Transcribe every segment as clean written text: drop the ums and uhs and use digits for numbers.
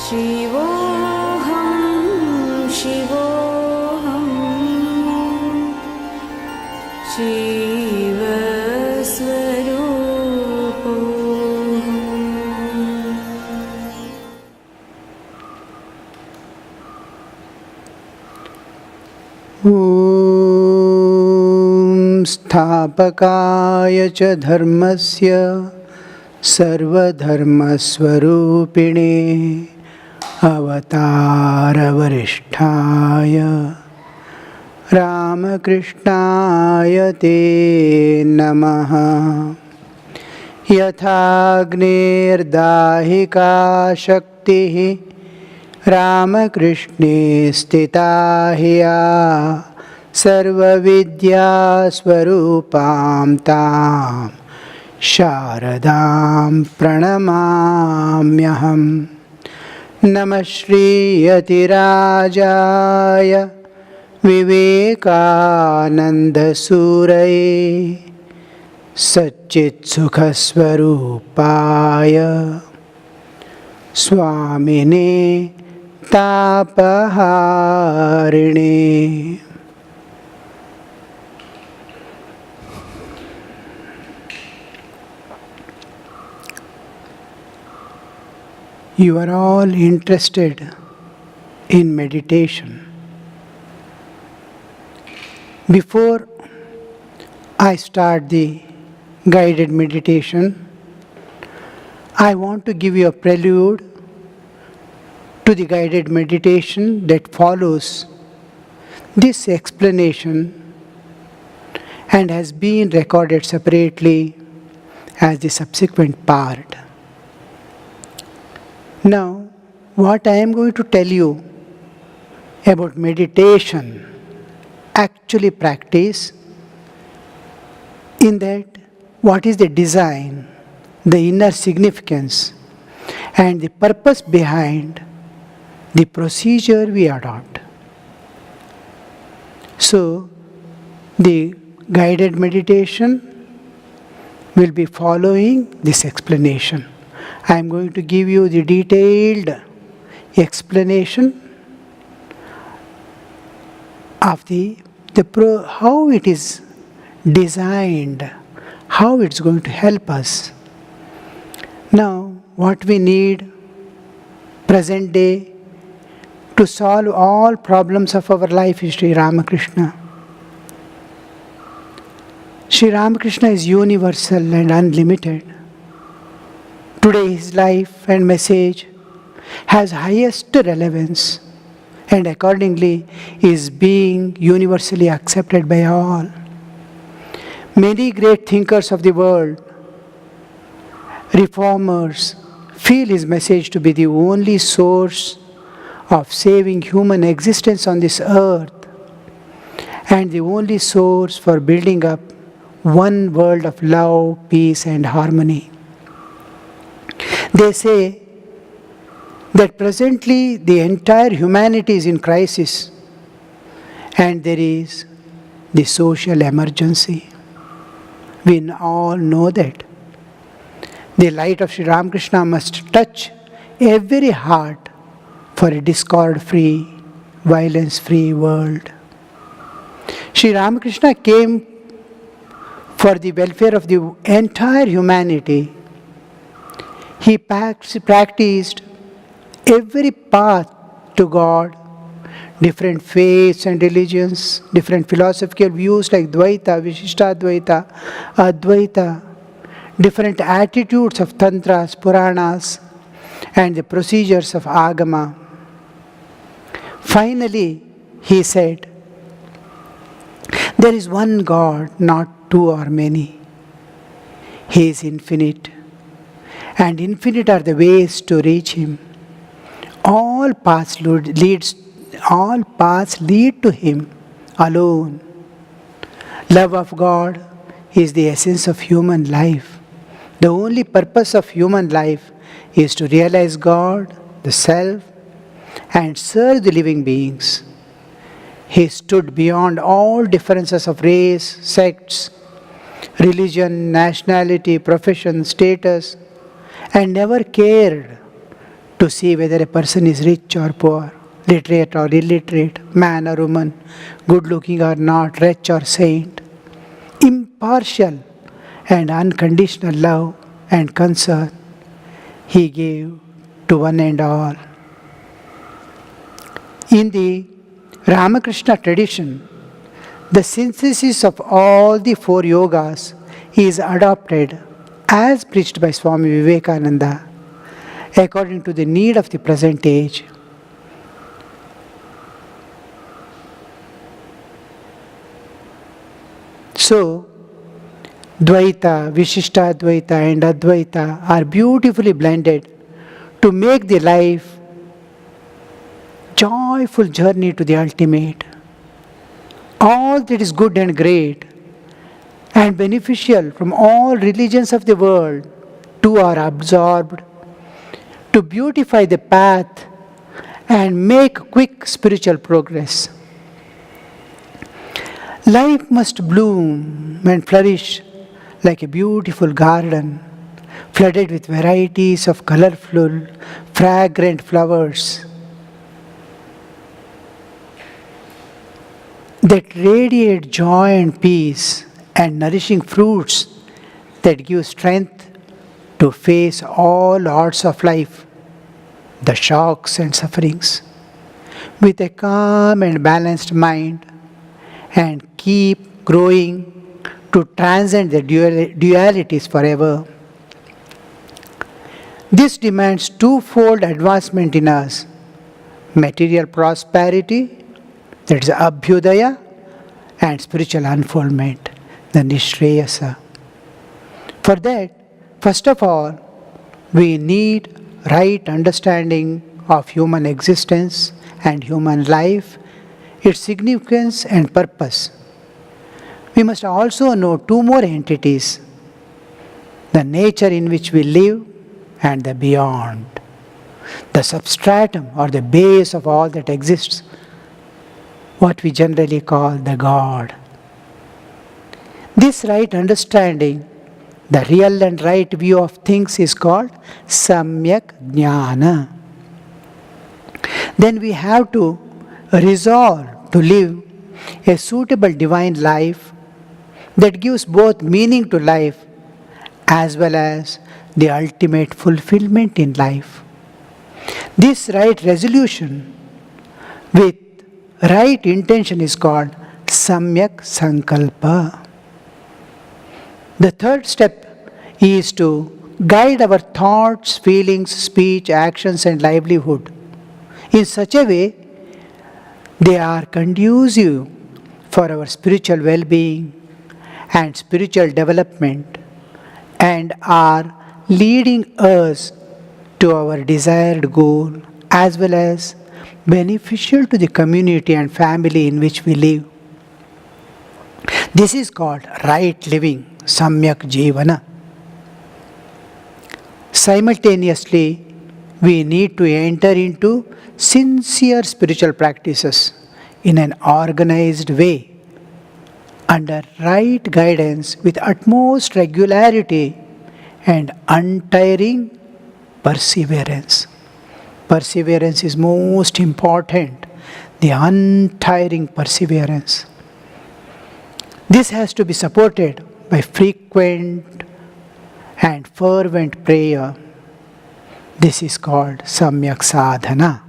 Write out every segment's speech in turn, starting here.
शिवोऽहं शिवोऽहं शिवस्वरूपोऽहम्। ॐ स्थापकाय च धर्मस्य सर्वधर्मस्वरूपिणे अवतारवरिष्ठाय रामकृष्णाय ते नमः। यथाग्नेर्दाहिका शक्तिः रामकृष्णे स्थिता ह्या सर्वविद्यास्वरूपां तां शारदां प्रणमाम्यहम्। नमः श्रीयतिराजाय विवेकानन्दसूरये सच्चित्सुखस्वरूपाय स्वामिने तापहारिणे। You are all interested in meditation. Before I start the guided meditation, I want to give you a prelude to the guided meditation that follows this explanation and has been recorded separately as the subsequent part. Now, what I am going to tell you about meditation, actually practice, in that what is the design, the inner significance, and the purpose behind the procedure we adopt. So, the guided meditation will be following this explanation. I am going to give you the detailed explanation of how it is designed, how it's going to help us. Now, what we need present day to solve all problems of our life is Sri Ramakrishna. Sri Ramakrishna is universal and unlimited. Today his life and message has highest relevance and accordingly is being universally accepted by all. Many great thinkers of the world, reformers, feel his message to be the only source of saving human existence on this earth and the only source for building up one world of love, peace and harmony. They say that presently the entire humanity is in crisis and there is the social emergency. We all know that. The light of Sri Ramakrishna must touch every heart for a discord-free, violence-free world. Sri Ramakrishna came for the welfare of the entire humanity. He practiced every path to God, different faiths and religions, different philosophical views like Dvaita, Vishishtadvaita, Advaita, different attitudes of Tantras, Puranas, and the procedures of Agama. Finally, he said, there is one God, not two or many. He is infinite. And infinite are the ways to reach Him. All paths lead to Him alone. Love of God is the essence of human life. The only purpose of human life is to realize God, the Self, and serve the living beings. He stood beyond all differences of race, sects, religion, nationality, profession, status, and never cared to see whether a person is rich or poor, literate or illiterate, man or woman, good looking or not, rich or saint. Impartial and unconditional love and concern He gave to one and all. In the Ramakrishna tradition, the synthesis of all the four yogas is adopted as preached by Swami Vivekananda according to the need of the present age. So, Dvaita, Vishishtadvaita and Advaita are beautifully blended to make the life joyful journey to the ultimate. All that is good and great and beneficial from all religions of the world too are absorbed to beautify the path and make quick spiritual progress. Life must bloom and flourish like a beautiful garden flooded with varieties of colorful, fragrant flowers that radiate joy and peace and nourishing fruits that give strength to face all odds of life, the shocks and sufferings, with a calm and balanced mind and keep growing to transcend the dualities forever. This demands twofold advancement in us: material prosperity, that is Abhyudaya, and spiritual unfoldment, the Nishreyasa. For that, first of all, we need right understanding of human existence and human life, its significance and purpose. We must also know two more entities: the nature in which we live and the beyond, the substratum or the base of all that exists, what we generally call the God. This right understanding, the real and right view of things, is called Samyak Jnana. Then we have to resolve to live a suitable divine life that gives both meaning to life as well as the ultimate fulfillment in life. This right resolution with right intention is called Samyak Sankalpa. The third step is to guide our thoughts, feelings, speech, actions, and livelihood in such a way they are conducive for our spiritual well-being and spiritual development and are leading us to our desired goal as well as beneficial to the community and family in which we live. This is called right living, Samyak Jivana. Simultaneously, we need to enter into sincere spiritual practices in an organized way, under right guidance with utmost regularity and untiring perseverance. Perseverance is most important, the untiring perseverance. This has to be supported by frequent and fervent prayer. This is called Samyak Sadhana.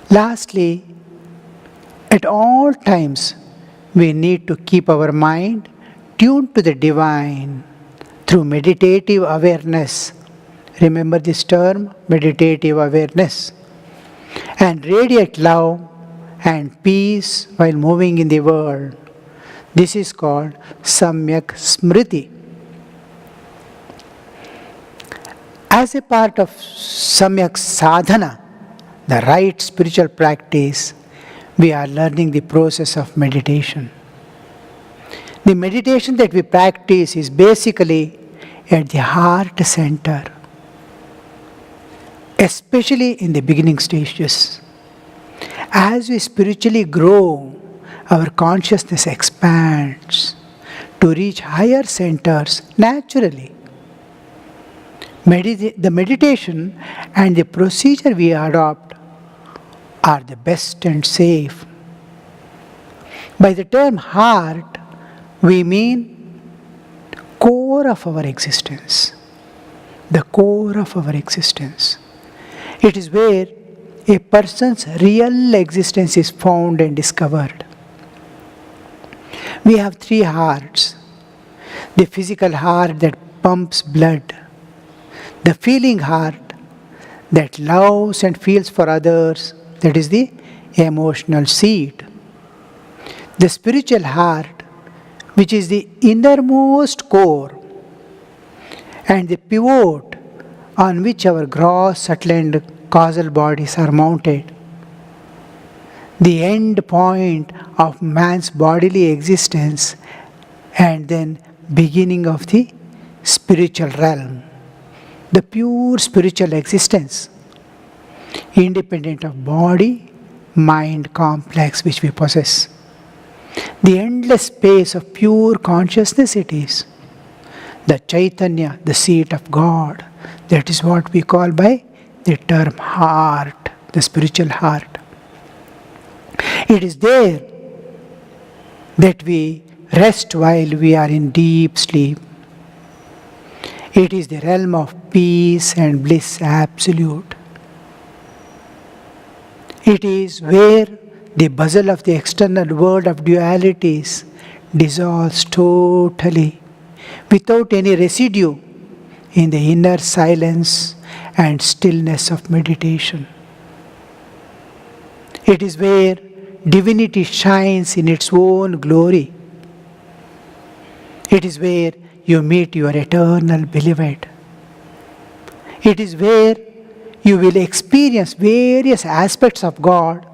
Lastly, at all times, we need to keep our mind tuned to the divine through meditative awareness. Remember this term, meditative awareness. And radiate love and peace while moving in the world. This is called Samyak Smriti. As a part of Samyak Sadhana, the right spiritual practice, we are learning the process of meditation. The meditation that we practice is basically at the heart center, especially in the beginning stages. As we spiritually grow, our consciousness expands to reach higher centers naturally. The meditation and the procedure we adopt are the best and safe. By the term heart, we mean core of our existence. The core of our existence. It is where a person's real existence is found and discovered. We have three hearts. The physical heart that pumps blood. The feeling heart that loves and feels for others, that is the emotional seat. The spiritual heart, which is the innermost core and the pivot on which our gross, subtle and causal bodies are mounted. The end point of man's bodily existence and then beginning of the spiritual realm. The pure spiritual existence, independent of body, mind complex which we possess. The endless space of pure consciousness it is. The Chaitanya, the seat of God. That is what we call by the term heart, the spiritual heart. It is there that we rest while we are in deep sleep. It is the realm of peace and bliss absolute. It is where the bustle of the external world of dualities dissolves totally, without any residue, in the inner silence and stillness of meditation. It is where divinity shines in its own glory. It is where you meet your eternal beloved. It is where you will experience various aspects of God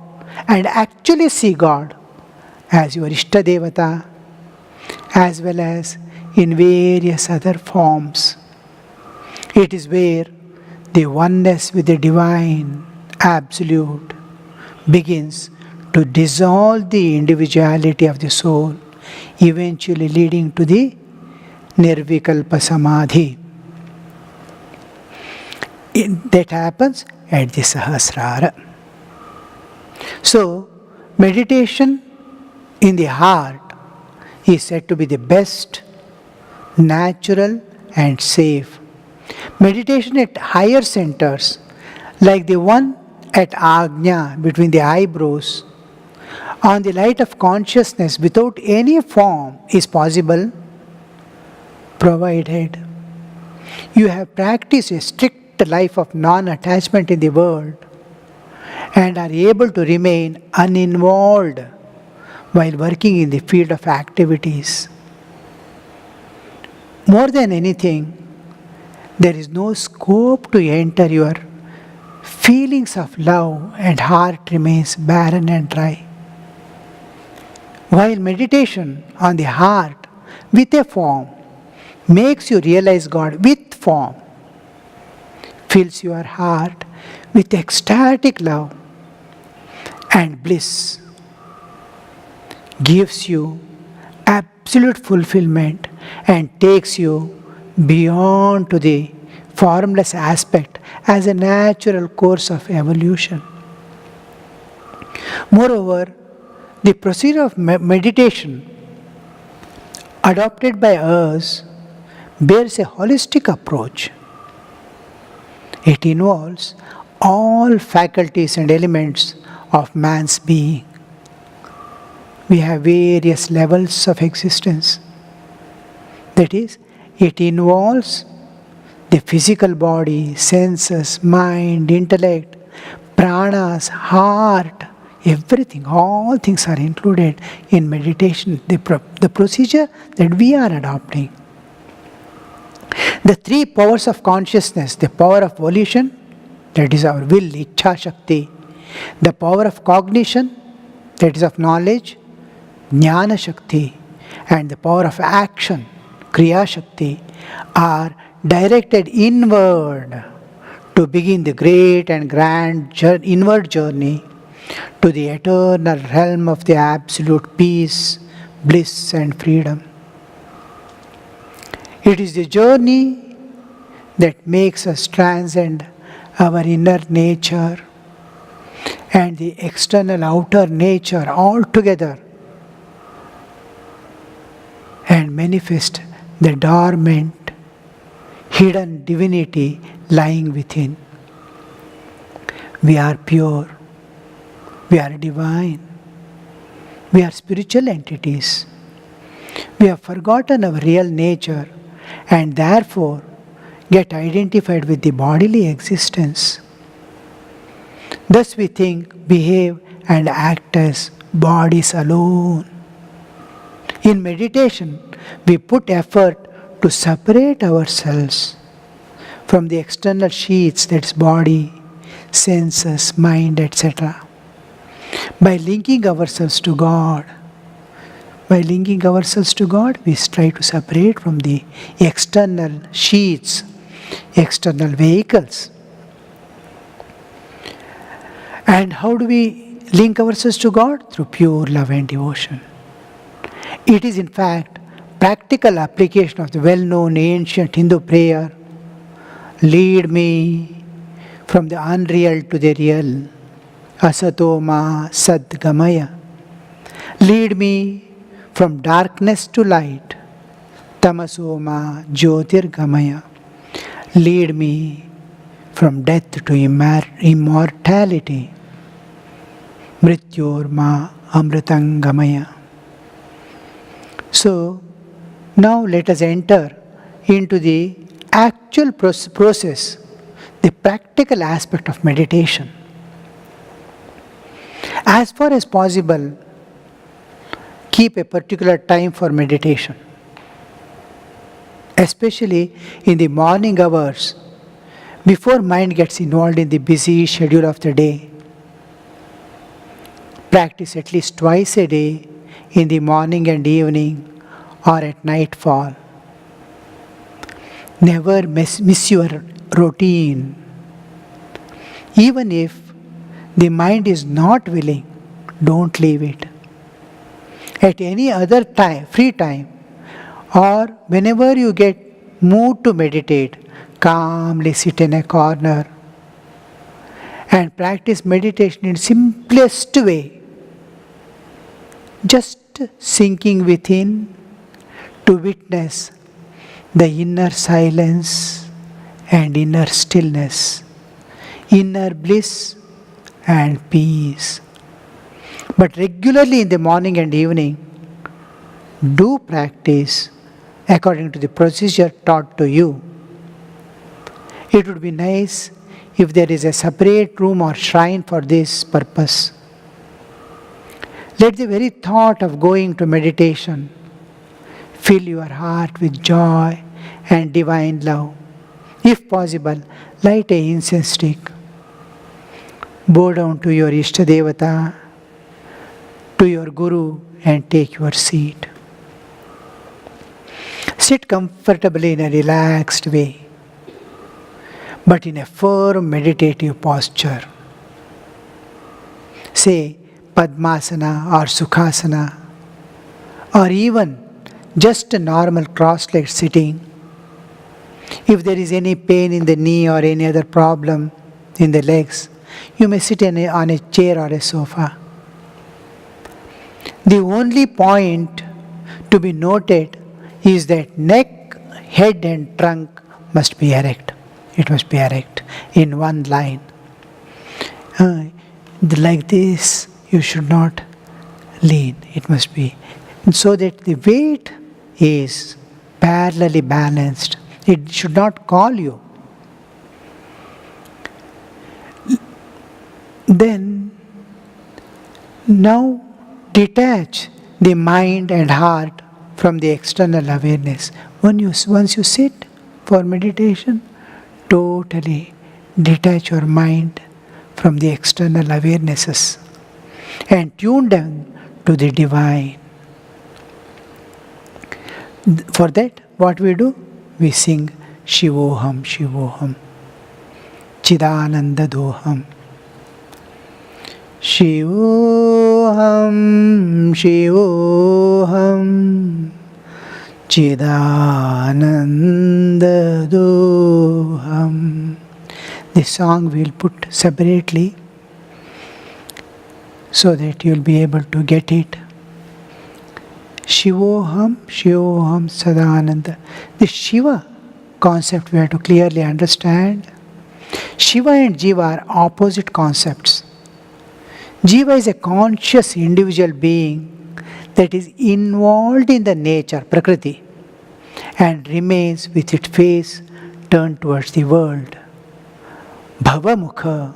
and actually see God as your Ishtadevata as well as in various other forms. It is where the oneness with the divine, absolute, begins to dissolve the individuality of the soul, eventually leading to the Nirvikalpa Samadhi. That happens at the Sahasrara. So, meditation in the heart is said to be the best, natural and safe. Meditation at higher centers, like the one at Ajna between the eyebrows, on the light of consciousness without any form is possible, provided you have practiced a strict life of non-attachment in the world and are able to remain uninvolved while working in the field of activities. More than anything, there is no scope to enter your feelings of love and heart remains barren and dry. While meditation on the heart with a form makes you realize God with form, fills your heart with ecstatic love and bliss, gives you absolute fulfillment and takes you beyond to the formless aspect as a natural course of evolution. Moreover, the procedure of meditation adopted by us bears a holistic approach. It involves all faculties and elements of man's being. We have various levels of existence. That is, it involves the physical body, senses, mind, intellect, pranas, heart, everything, all things are included in meditation, the procedure that we are adopting. The three powers of consciousness, the power of volition, that is our will, Ichha Shakti, the power of cognition, that is of knowledge, Jnana Shakti, and the power of action, Kriya Shakti, are directed inward to begin the great and grand inward journey to the eternal realm of the absolute peace, bliss and freedom. It is the journey that makes us transcend our inner nature and the external outer nature altogether and manifest the dormant, hidden divinity lying within. We are pure, we are divine, we are spiritual entities. We have forgotten our real nature and therefore get identified with the bodily existence. Thus we think, behave, and act as bodies alone. In meditation, we put effort to separate ourselves from the external sheaths, that's body, senses, mind, etc. By linking ourselves to God, we try to separate from the external sheaths, external vehicles. And how do we link ourselves to God? Through pure love and devotion. It is in fact practical application of the well-known ancient Hindu prayer, lead me from the unreal to the real, asato ma sadgamaya. Lead me from darkness to light, tamaso ma jyotirgamaya. Lead me from death to immortality, mrityor ma amritangamaya. So, now let us enter into the actual process, the practical aspect of meditation. As far as possible, keep a particular time for meditation, especially in the morning hours, before mind gets involved in the busy schedule of the day. Practice at least twice a day, in the morning and evening, or at nightfall. Never miss your routine. Even if the mind is not willing, don't leave it. At any other time, free time, or whenever you get moved to meditate, calmly sit in a corner and practice meditation in simplest way. Just sinking within to witness the inner silence and inner stillness, inner bliss and peace. But regularly in the morning and evening, do practice according to the procedure taught to you. It would be nice if there is a separate room or shrine for this purpose. Let the very thought of going to meditation fill your heart with joy and divine love. If possible, light an incense stick. Bow down to your Ishtadevata, to your Guru, and take your seat. Sit comfortably in a relaxed way, but in a firm meditative posture. Say Padmasana or Sukhasana, or even just a normal cross-legged sitting. If there is any pain in the knee or any other problem in the legs, you may sit on a chair or a sofa. The only point to be noted is that neck, head and trunk must be erect. It must be erect in one line. Like this, you should not lean. It must be so that the weight is parallelly balanced. It should not call you. Then, now detach the mind and heart from the external awareness. Once you sit for meditation, totally detach your mind from the external awarenesses and tune them to the divine. For that, what we do? We sing Shivoham, Shivoham, Chidananda Doham. Shivoham, Shivoham, Chidanandadoham. This song we'll put separately so that you'll be able to get it. Shivoham, Shivoham, Sadananda. The Shiva concept we have to clearly understand. Shiva and Jiva are opposite concepts. Jiva is a conscious individual being that is involved in the nature, Prakriti, and remains with its face turned towards the world. Bhavamukha.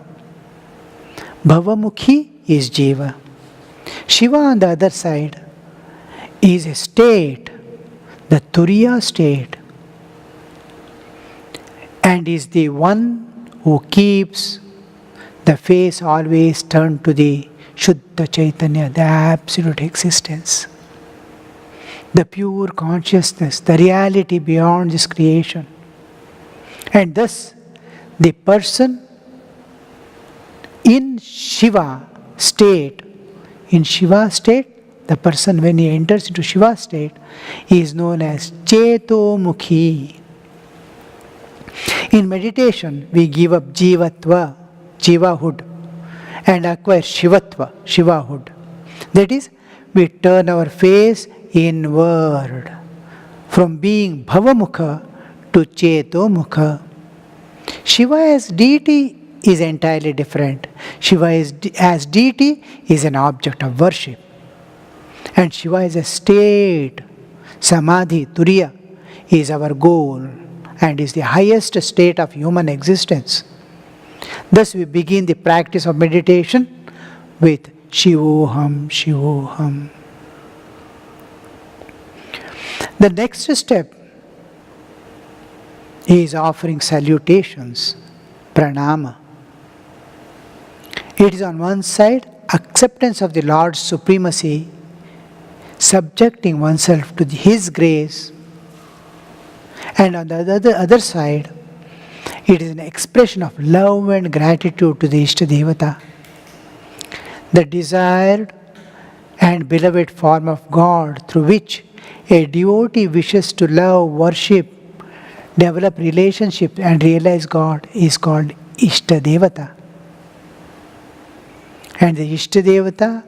Bhavamukhi is Jiva. Shiva on the other side is a state, the Turiya state, and is the one who keeps the face always turned to the Shuddha Chaitanya, the absolute existence, the pure consciousness, the reality beyond this creation. And thus, the person in Shiva state, the person when he enters into Shiva state, he is known as Chetomukhi. In meditation, we give up Jivatva, Jivahood, and acquire Shivatva, Shivahood. That is, we turn our face inward from being Bhavamukha to Chetomukha. Shiva as deity is entirely different. Shiva as deity is an object of worship. And Shiva is a state, Samadhi, Turiya, is our goal and is the highest state of human existence. Thus we begin the practice of meditation with Shivoham, Shivoham. The next step is offering salutations, pranama. It is on one side acceptance of the Lord's supremacy, subjecting oneself to His grace, and on the other side, it is an expression of love and gratitude to the Ishtadevata, the desired and beloved form of God through which a devotee wishes to love, worship, develop relationship and realize God is called Ishtadevata. And the Ishtadevata,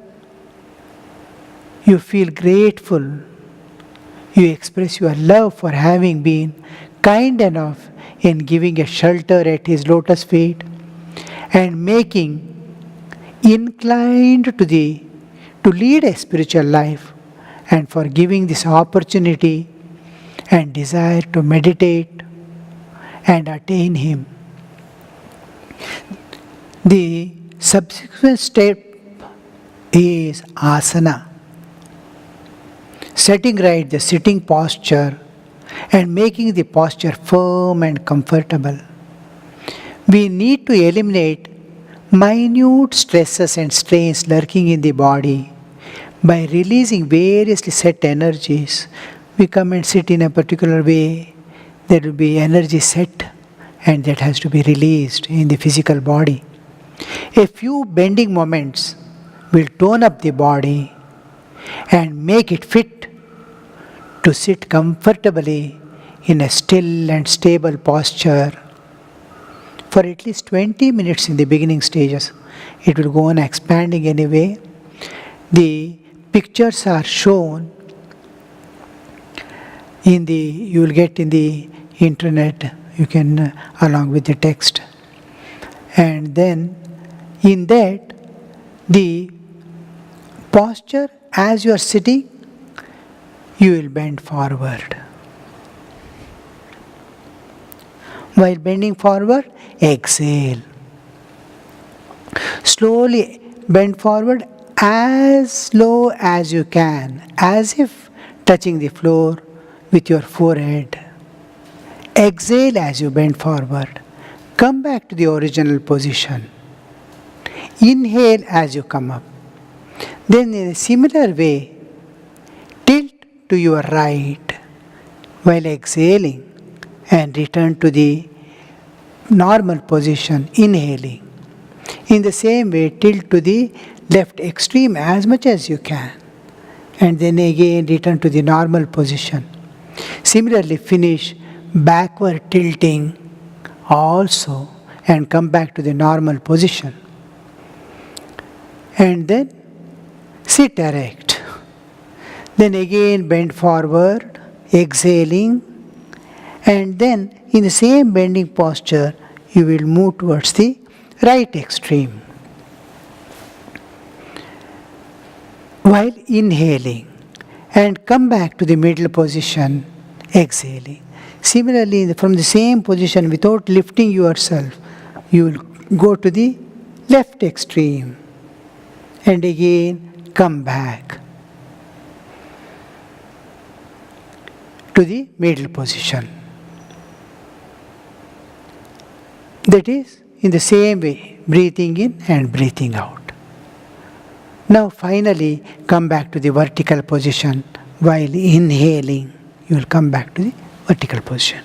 you feel grateful, you express your love for having been kind enough in giving a shelter at His lotus feet and making inclined to lead a spiritual life, and for giving this opportunity and desire to meditate and attain Him. The subsequent step is asana, setting right the sitting posture and making the posture firm and comfortable. We need to eliminate minute stresses and strains lurking in the body by releasing variously set energies. We come and sit in a particular way, there will be energy set and that has to be released in the physical body. A few bending moments will tone up the body and make it fit to sit comfortably in a still and stable posture for at least 20 minutes in the beginning stages. It will go on expanding anyway. The pictures are shown you will get in the internet, you can along with the text. And then in that, the posture as you are sitting, you will bend forward. While bending forward, exhale. Slowly bend forward as low as you can, as if touching the floor with your forehead. Exhale as you bend forward. Come back to the original position. Inhale as you come up. Then in a similar way, tilt to your right while exhaling and return to the normal position, inhaling. In the same way, tilt to the left extreme as much as you can. And then again return to the normal position. Similarly, finish backward tilting also and come back to the normal position. And then sit erect. Then again bend forward, exhaling, and then in the same bending posture, you will move towards the right extreme. While inhaling, and come back to the middle position, exhaling. Similarly, from the same position, without lifting yourself, you will go to the left extreme, and again come back to the middle position. That is, in the same way, breathing in and breathing out. Now finally, come back to the vertical position. While inhaling, you will come back to the vertical position.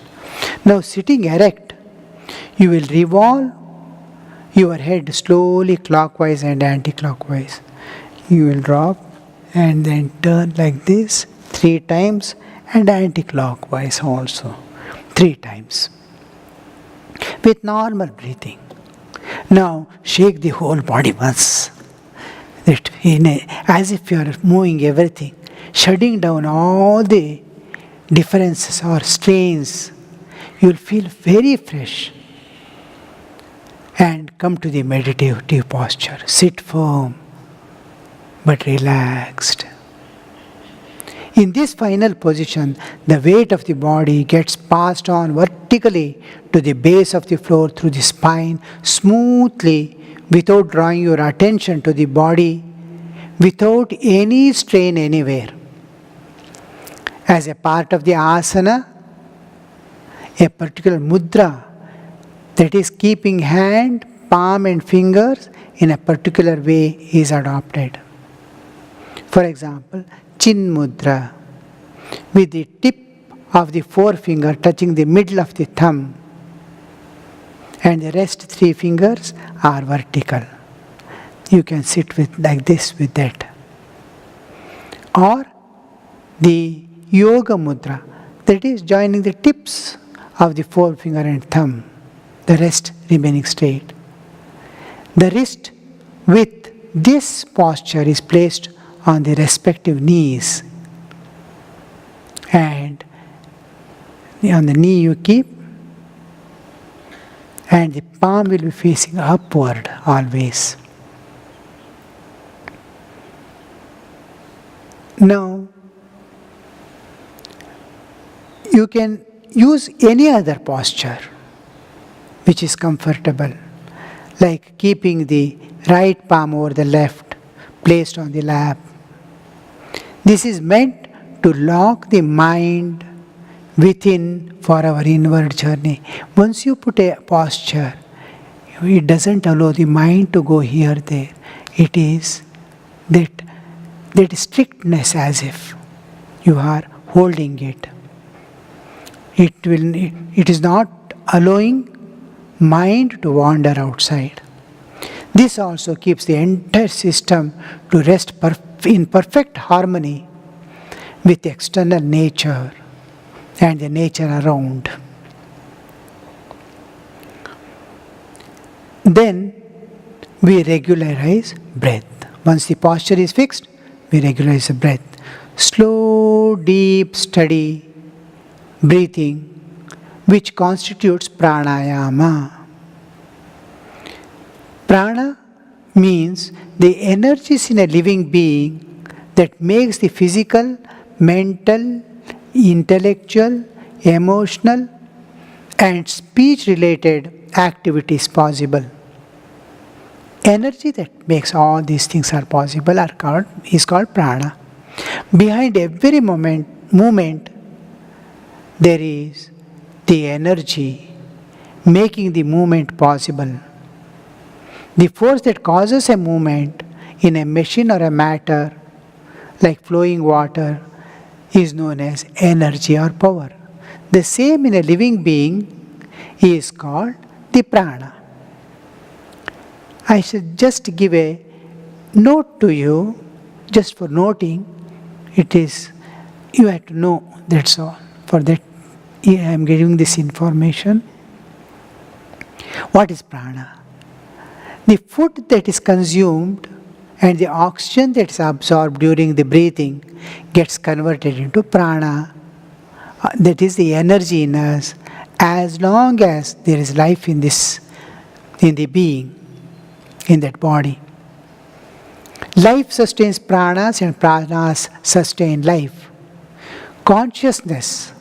Now sitting erect, you will revolve your head slowly clockwise and anti-clockwise. You will drop and then turn like this 3 times and anti-clockwise also 3 times with normal breathing. Now shake the whole body once. As if you are moving everything, shutting down all the differences or strains, you will feel very fresh. And come to the meditative posture. Sit firm but relaxed. In this final position, the weight of the body gets passed on vertically to the base of the floor through the spine smoothly, without drawing your attention to the body, without any strain anywhere. As a part of the asana, a particular mudra, that is keeping hand, palm and fingers in a particular way, is adopted. For example, chin mudra, with the tip of the forefinger touching the middle of the thumb, and the rest 3 fingers are vertical. You can sit with like this with that. Or the yoga mudra, that is joining the tips of the forefinger and thumb, the rest remaining straight. The wrist with this posture is placed on the respective knees, and on the knee you keep, and the palm will be facing upward always. Now, you can use any other posture which is comfortable, like keeping the right palm over the left, placed on the lap. This is meant to lock the mind within for our inward journey. Once you put a posture, it doesn't allow the mind to go here, there. It is that strictness, as if you are holding it. It is not allowing mind to wander outside. This also keeps the entire system to rest in perfect harmony with external nature and the nature around. Then we regularize breath. Once the posture is fixed, we regularize the breath. Slow, deep, steady breathing, which constitutes pranayama. Prana means the energies in a living being that makes the physical, mental, intellectual, emotional, and speech-related activities possible. Energy that makes all these things are possible is called prana. Behind every movement, there is the energy making the movement possible. The force that causes a movement in a machine or a matter, like flowing water, is known as energy or power. The same in a living being is called the prana. I should just give a note to you, just for noting. It is, you have to know, that's all. For that, I am giving this information. What is prana? The food that is consumed and the oxygen that is absorbed during the breathing gets converted into prana. That is the energy in us, as long as there is life in the being, in that body. Life sustains pranas and pranas sustain life. Consciousness,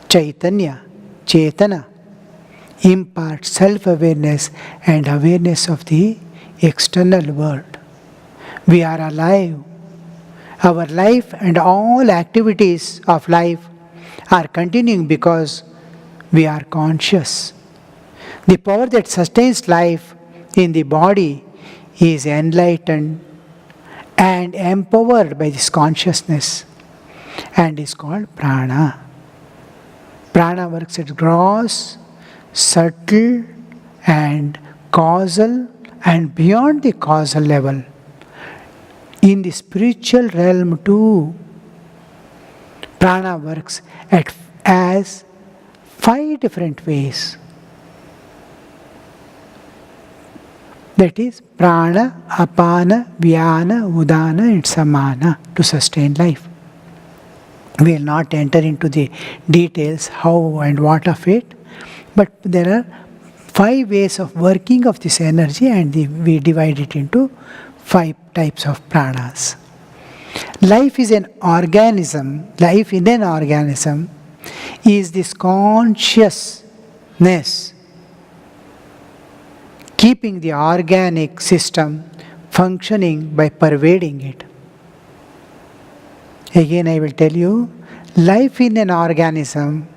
chaitanya, chetana, imparts self-awareness and awareness of the external world. We are alive. Our life and all activities of life are continuing because we are conscious. The power that sustains life in the body is enlightened and empowered by this consciousness and is called prana. Prana works at gross, subtle and causal and beyond the causal level. In the spiritual realm too, prana works as 5 different ways. That is prana, apana, vyana, udana and samana to sustain life. We will not enter into the details how and what of it, but there are 5 ways of working of this energy and we divide it into 5 types of pranas. Life is an organism. Life in an organism is this consciousness keeping the organic system functioning by pervading it. Again, I will tell you, life in an organism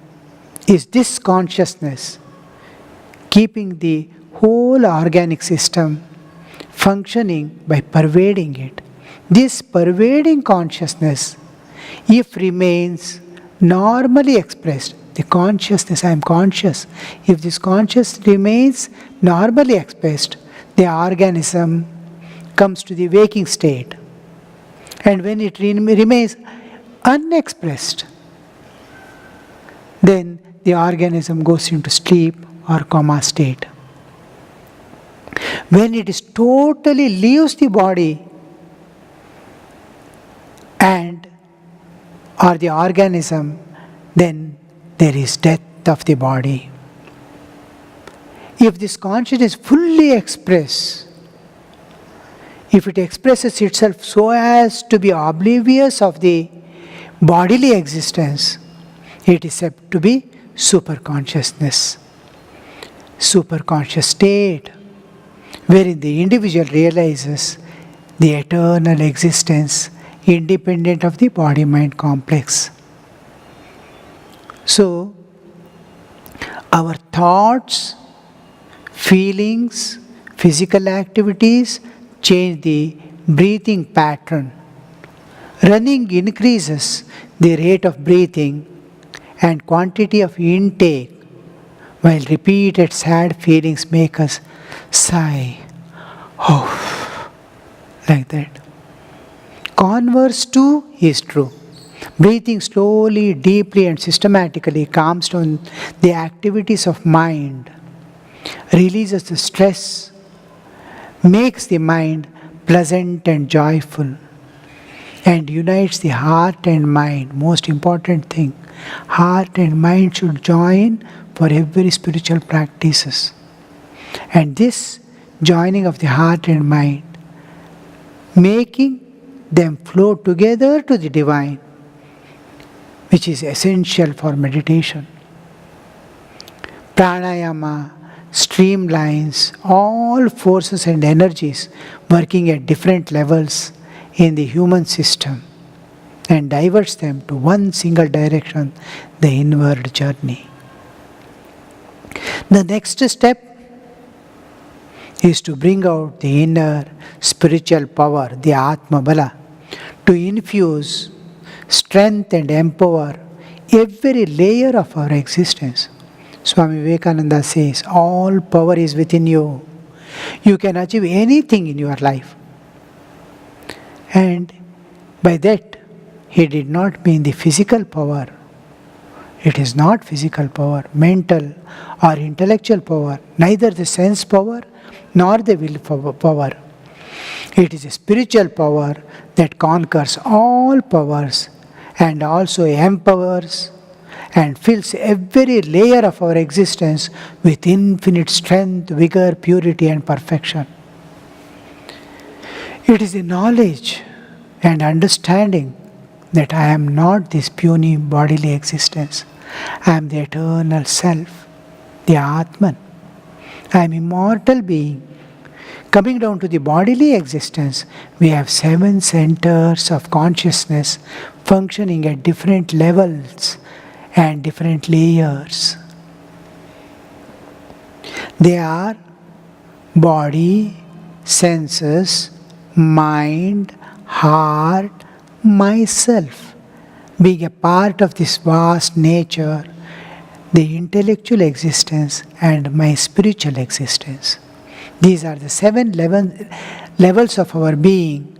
is this consciousness keeping the whole organic system functioning by pervading it. This pervading consciousness, if remains normally expressed, the consciousness, I am conscious, if this consciousness remains normally expressed, the organism comes to the waking state. And when it remains unexpressed, then the organism goes into sleep or coma state. When it is totally leaves the body or the organism, then there is death of the body. If this consciousness fully expresses, if it expresses itself so as to be oblivious of the bodily existence, it is said to be superconsciousness, superconscious state, wherein the individual realizes the eternal existence independent of the body-mind complex. So, our thoughts, feelings, physical activities change the breathing pattern. Running increases the rate of breathing and quantity of intake, while repeated sad feelings make us sigh, oh, like that. Converse too is true. Breathing slowly, deeply and systematically calms down the activities of mind, releases the stress, makes the mind pleasant and joyful, and unites the heart and mind. Most important thing, heart and mind should join for every spiritual practices. And this joining of the heart and mind, making them flow together to the divine, which is essential for meditation. Pranayama streamlines all forces and energies working at different levels in the human system and diverts them to one single direction, the inward journey. The next step is to bring out the inner spiritual power, the Atma Bala, to infuse strength and empower every layer of our existence. Swami Vivekananda says, all power is within you. You can achieve anything in your life. And by that, he did not mean the physical power It is not physical power, mental or intellectual power, neither the sense power nor the will power. It is a spiritual power that conquers all powers and also empowers and fills every layer of our existence with infinite strength, vigor, purity, and perfection. It is the knowledge and understanding that I am not this puny bodily existence. I am the eternal self, the Atman. I am immortal being. Coming down to the bodily existence, we have 7 centers of consciousness functioning at different levels and different layers. They are body, senses, mind, heart, myself. Being a part of this vast nature, the intellectual existence and my spiritual existence. These are the 7 levels of our being,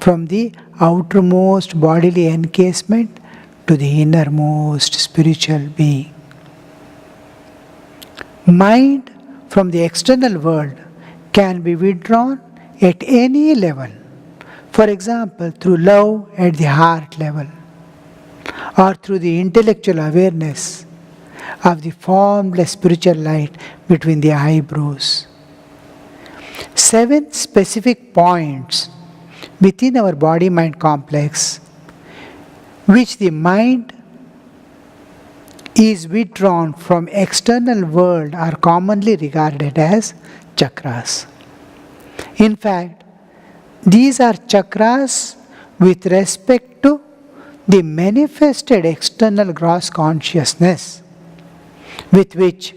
from the outermost bodily encasement to the innermost spiritual being. Mind from the external world can be withdrawn at any level. For example, through love at the heart level, or through the intellectual awareness of the formless spiritual light between the eyebrows. 7 specific points within our body-mind complex, which the mind is withdrawn from external world, are commonly regarded as chakras. In fact, these are chakras with respect to the manifested external gross consciousness with which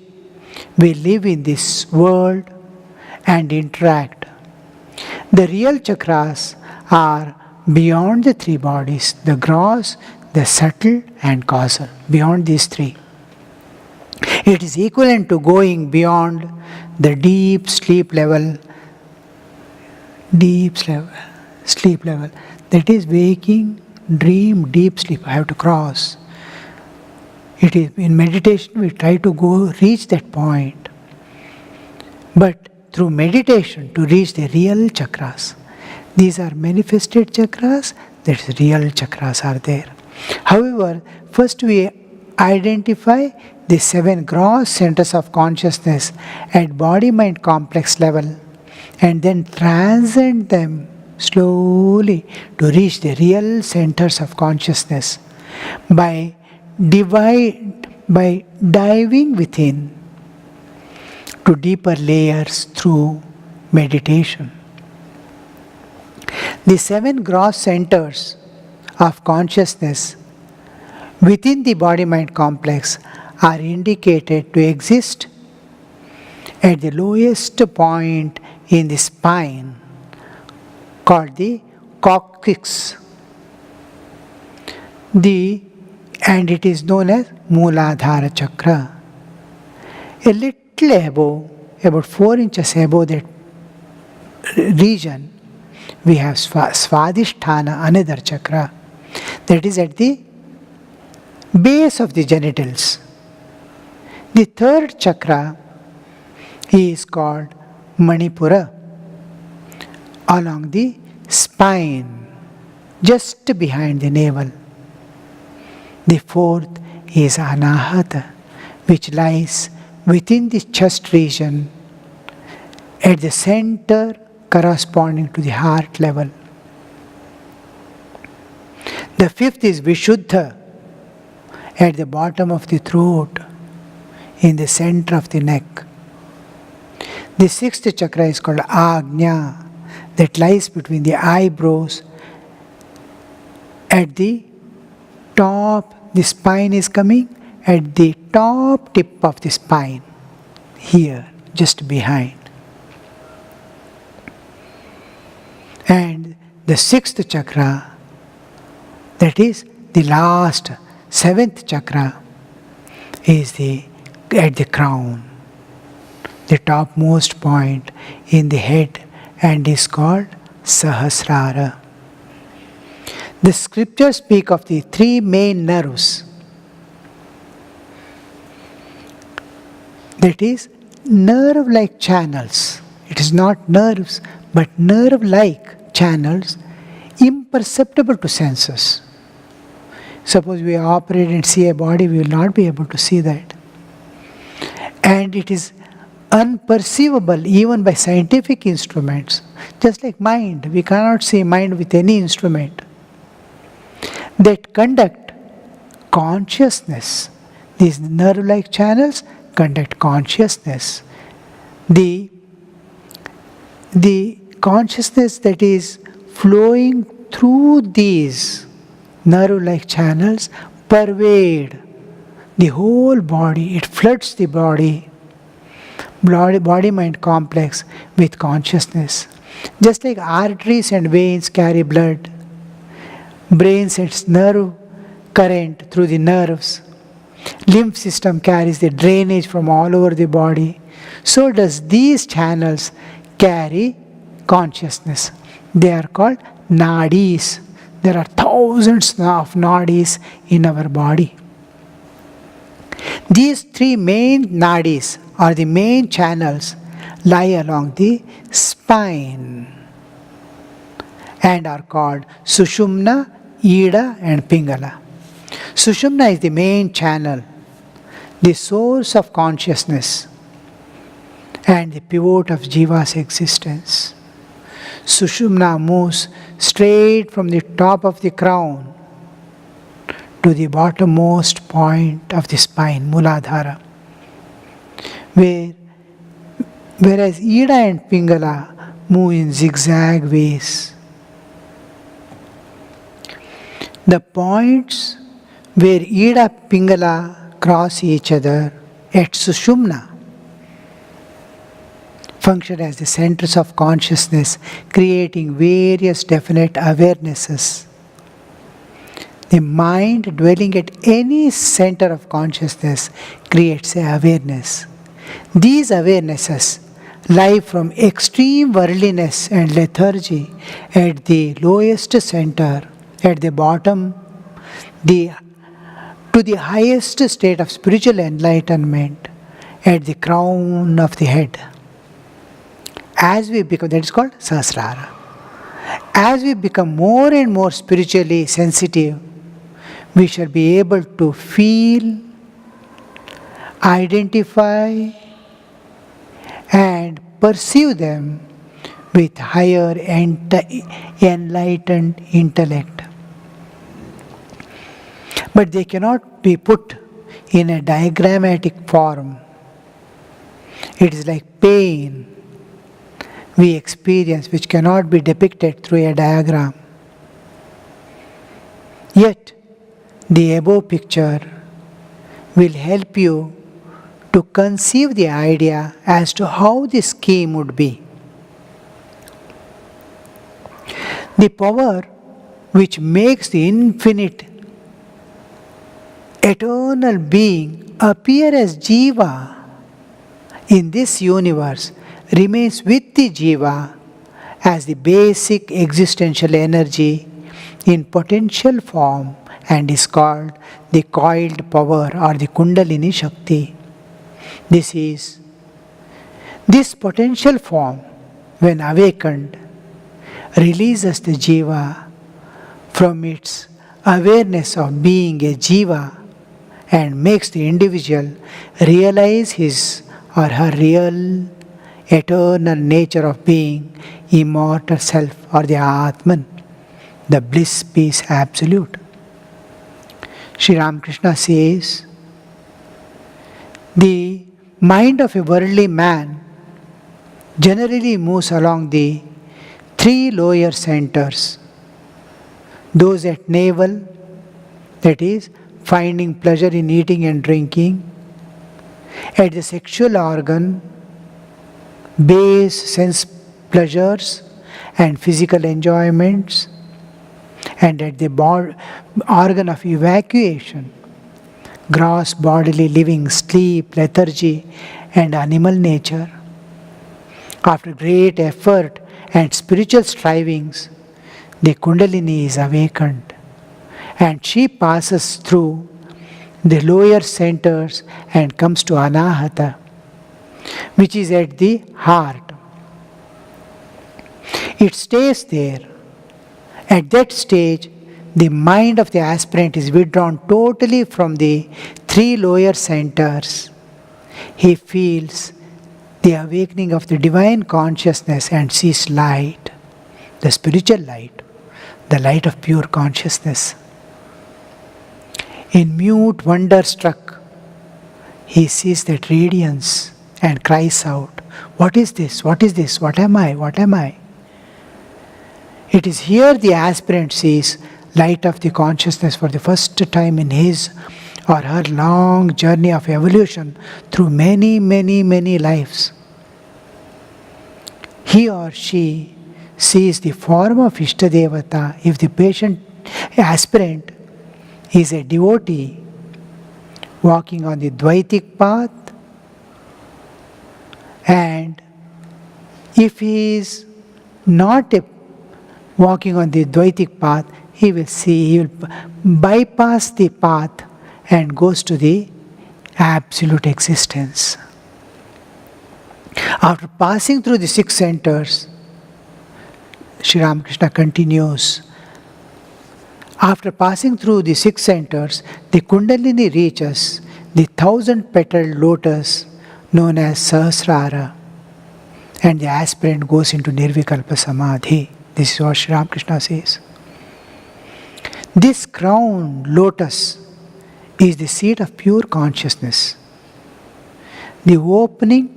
we live in this world and interact. The real chakras are beyond the 3 bodies, the gross, the subtle and causal, beyond these 3. It is equivalent to going beyond the deep sleep level, that is waking, dream, deep sleep. I have to cross. It is in meditation we try to reach that point. But through meditation to reach the real chakras. These are manifested chakras, that is real chakras are there. However, first we identify the 7 gross centers of consciousness at body-mind complex level and then transcend them slowly to reach the real centers of consciousness by diving within to deeper layers through meditation. The 7 gross centers of consciousness within the body-mind complex are indicated to exist at the lowest point in the spine, called the coccyx. And it is known as Mooladhara Chakra. A little above, about 4 inches above that region, we have Swadhisthana, another chakra, that is at the base of the genitals. The 3rd chakra is called Manipura, along the spine, just behind the navel. The 4th is Anahata, which lies within the chest region at the center corresponding to the heart level. The 5th is Vishuddha, at the bottom of the throat, in the center of the neck. The 6th chakra is called Agnya, that lies between the eyebrows. At the top, the spine is coming at the top tip of the spine, here, just behind. And the 6th chakra, that is the last, 7th chakra, is at the crown, the topmost point in the head, and is called Sahasrara. The scriptures speak of the 3 main nerves that is nerve-like channels. It is not nerves, but nerve-like channels imperceptible to senses. Suppose we operate and see a body, we will not be able to see that. And it is unperceivable even by scientific instruments. Just like mind, we cannot see mind with any instrument. That conduct consciousness. These nerve-like channels conduct consciousness. The consciousness that is flowing through these nerve-like channels pervade the whole body. It floods the body-mind complex with consciousness. Just like arteries and veins carry blood, brain sends nerve current through the nerves, lymph system carries the drainage from all over the body, so does these channels carry consciousness. They are called nadis. There are thousands of nadis in our body. These three main nadis, or the main channels, lie along the spine and are called Sushumna, Ida and Pingala. Sushumna is the main channel, the source of consciousness and the pivot of Jiva's existence. Sushumna moves straight from the top of the crown to the bottommost point of the spine, Muladhara, whereas Ida and Pingala move in zigzag ways. The points where Ida Pingala cross each other at Sushumna function as the centers of consciousness, creating various definite awarenesses. The mind dwelling at any center of consciousness creates an awareness. These awarenesses lie from extreme worldliness and lethargy at the lowest center, at the bottom, to the highest state of spiritual enlightenment at the crown of the head. As we become, that is called Sahasrara. As we become more and more spiritually sensitive, we shall be able to feel, identify, and perceive them with higher enlightened intellect. But they cannot be put in a diagrammatic form. It is like pain we experience, which cannot be depicted through a diagram. Yet, the above picture will help you to conceive the idea as to how the scheme would be. The power which makes the infinite eternal being appear as Jiva in this universe remains with the Jiva as the basic existential energy in potential form and is called the coiled power or the Kundalini Shakti. This potential form, when awakened, releases the Jiva from its awareness of being a Jiva and makes the individual realize his or her real eternal nature of being immortal self or the Atman, the bliss, peace, absolute. Sri Ramakrishna says, the mind of a worldly man generally moves along the three lower centers. Those at navel, that is, finding pleasure in eating and drinking. At the sexual organ, base sense pleasures and physical enjoyments. And at the organ of evacuation, gross bodily living, sleep, lethargy, and animal nature. After great effort and spiritual strivings, the Kundalini is awakened, and she passes through the lower centers and comes to Anahata, which is at the heart. It stays there. At that stage, the mind of the aspirant is withdrawn totally from the three lower centers. He feels the awakening of the divine consciousness and sees light, the spiritual light, the light of pure consciousness. In mute wonder struck, he sees that radiance and cries out, "What is this? What is this? What am I? What am I?" It is here the aspirant sees light of the consciousness for the first time in his or her long journey of evolution through many, many, many lives. He or she sees the form of Ishtadevata if the patient aspirant is a devotee walking on the Dvaitic path, and if he is not walking on the Dvaitic path, he will bypass the path and goes to the absolute existence. After passing through the six centers, Sri Ramakrishna continues, after passing through the six centers, the Kundalini reaches the 1,000-petaled lotus known as Sahasrara, and the aspirant goes into Nirvikalpa Samadhi. This is what Sri Ramakrishna says. This crowned lotus is the seat of pure consciousness, the opening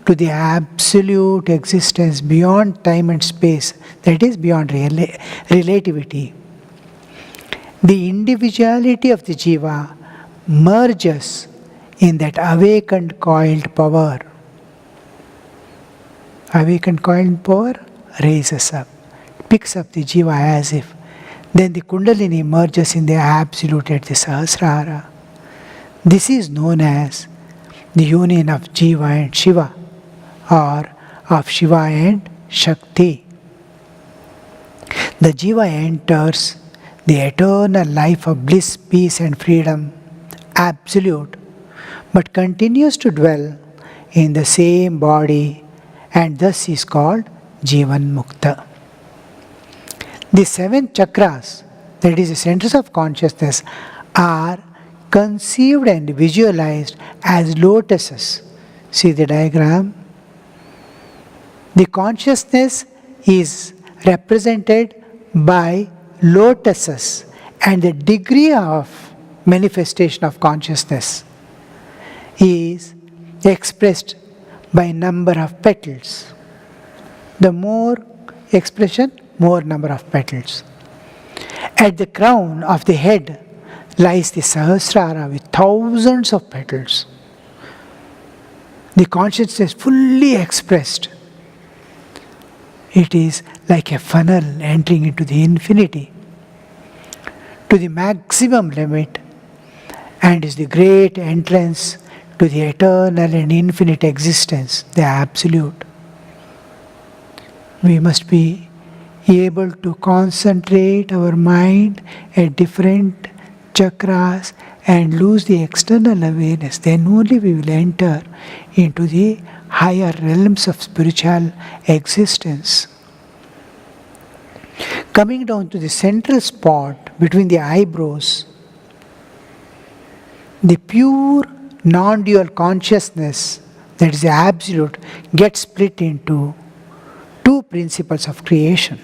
to the absolute existence beyond time and space, that is beyond relativity. The individuality of the jiva merges in that awakened coiled power. Awakened coiled power raises up, picks up the jiva as if. Then the Kundalini merges in the absolute at the Sahasrara. This is known as the union of Jiva and Shiva, or of Shiva and Shakti. The Jiva enters the eternal life of bliss, peace and freedom, absolute, but continues to dwell in the same body and thus is called Jivan Mukta. The seven chakras, that is the centers of consciousness, are conceived and visualized as lotuses. See the diagram? The consciousness is represented by lotuses, and the degree of manifestation of consciousness is expressed by number of petals. The more expression, more number of petals. At the crown of the head lies the Sahasrara with thousands of petals. The consciousness fully expressed. It is like a funnel entering into the infinity to the maximum limit, and is the great entrance to the eternal and infinite existence, the absolute. We must be able to concentrate our mind at different chakras and lose the external awareness. Then only we will enter into the higher realms of spiritual existence. Coming down to the central spot between the eyebrows, the pure non-dual consciousness, that is the absolute, gets split into two principles of creation: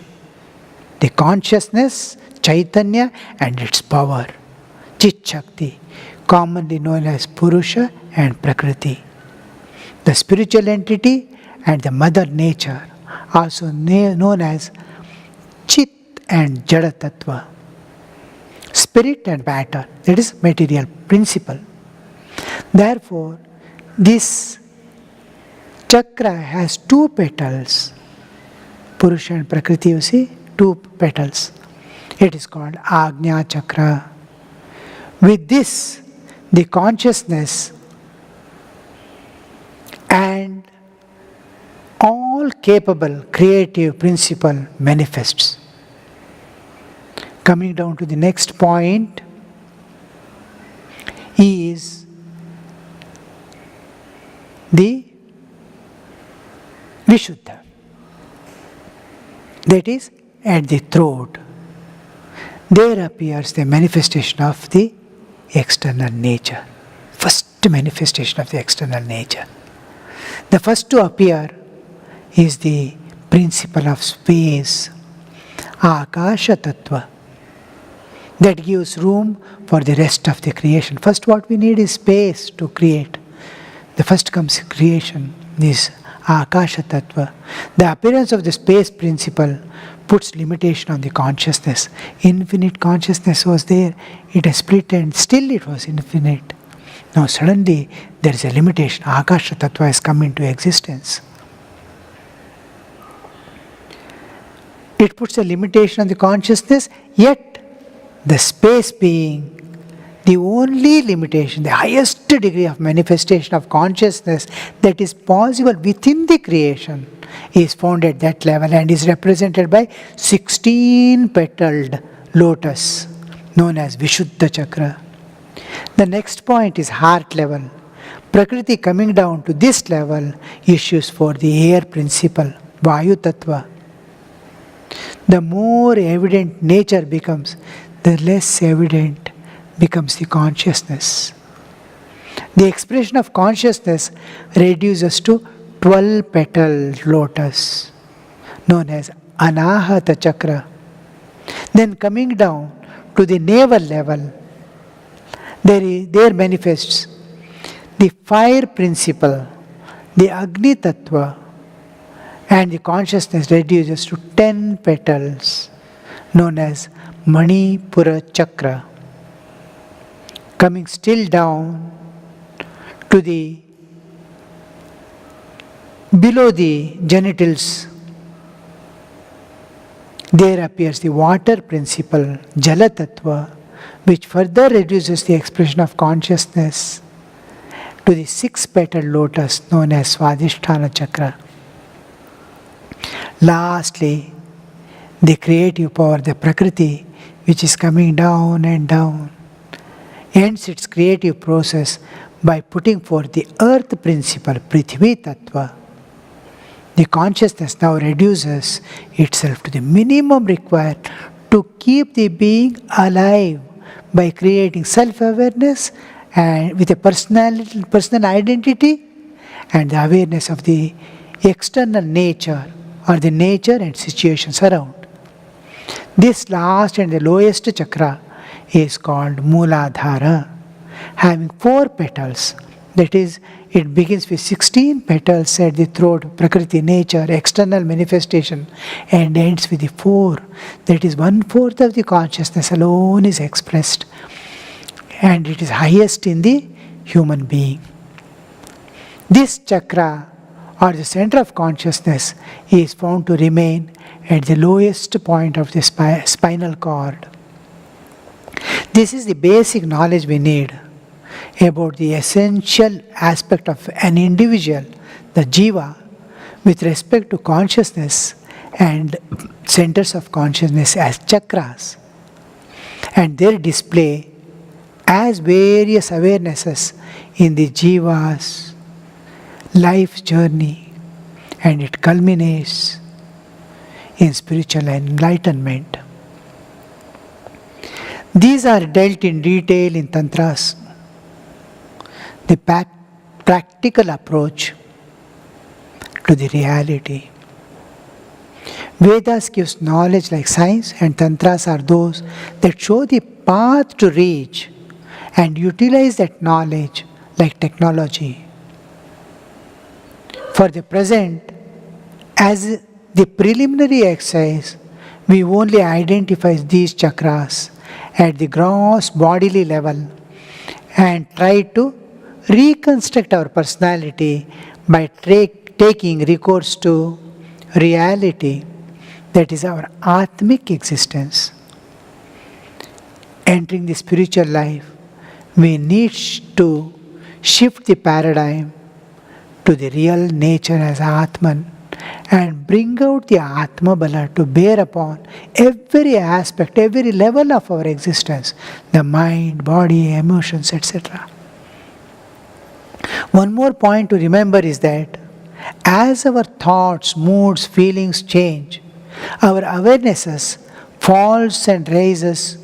the consciousness, Chaitanya, and its power, Chit Shakti, commonly known as Purusha and Prakriti. The spiritual entity and the mother nature, also known as Chit and Jada Tattva, spirit and matter, that is material principle. Therefore, this chakra has two petals, Purusha and Prakriti, you see, two petals. It is called Agnya Chakra. With this, the consciousness and all capable creative principle manifests. Coming down to the next point is the Vishuddha. That is at the throat. There appears the manifestation of the external nature. First manifestation of the external nature. The first to appear is the principle of space, Akasha Tattva, that gives room for the rest of the creation. First, what we need is space to create. The first comes creation, is Akasha Tattva. The appearance of the space principle puts limitation on the consciousness. Infinite consciousness was there, it has split and still it was infinite. Now suddenly there is a limitation. Akasha Tattva has come into existence. It puts a limitation on the consciousness, yet the space being the only limitation, the highest degree of manifestation of consciousness that is possible within the creation, is found at that level and is represented by 16 petaled lotus known as Vishuddha Chakra. The next point is heart level. Prakriti coming down to this level issues for the air principle, Vayu Tattva. The more evident nature becomes, the less evident becomes the consciousness. The expression of consciousness reduces to 12 petaled lotus, known as Anahata Chakra. Then coming down to the navel level, there manifests the fire principle, the Agni Tattva, and the consciousness reduces to 10 petals, known as Manipura Chakra. Coming still down to the below the genitals, there appears the water principle, Jala Tattva, which further reduces the expression of consciousness to the 6-petaled lotus known as Swadhisthana Chakra. Lastly, the creative power, the Prakriti, which is coming down and down, ends its creative process by putting forth the earth principle, Prithvi Tattva. The consciousness now reduces itself to the minimum required to keep the being alive by creating self-awareness and with a personal identity and the awareness of the external nature or the nature and situations around. This last and the lowest chakra is called Mooladhara, having 4 petals. That is, it begins with 16 petals at the throat, Prakriti, nature, external manifestation, and ends with the 4. That is, 1/4 of the consciousness alone is expressed, and it is highest in the human being. This chakra, or the center of consciousness, is found to remain at the lowest point of the spinal cord. This is the basic knowledge we need about the essential aspect of an individual, the jiva, with respect to consciousness and centers of consciousness as chakras, and their display as various awarenesses in the jiva's life journey, and it culminates in spiritual enlightenment. These are dealt in detail in Tantras. The practical approach to the reality. Vedas gives knowledge like science, and Tantras are those that show the path to reach and utilize that knowledge like technology. For the present, as the preliminary exercise, we only identify these chakras at the gross bodily level and try to reconstruct our personality by taking recourse to reality, that is our Atmic existence. Entering the spiritual life, we need to shift the paradigm to the real nature as Atman and bring out the Atma Bala to bear upon every aspect, every level of our existence, the mind, body, emotions, etc. One more point to remember is that as our thoughts, moods, feelings change, our awarenesses falls and rises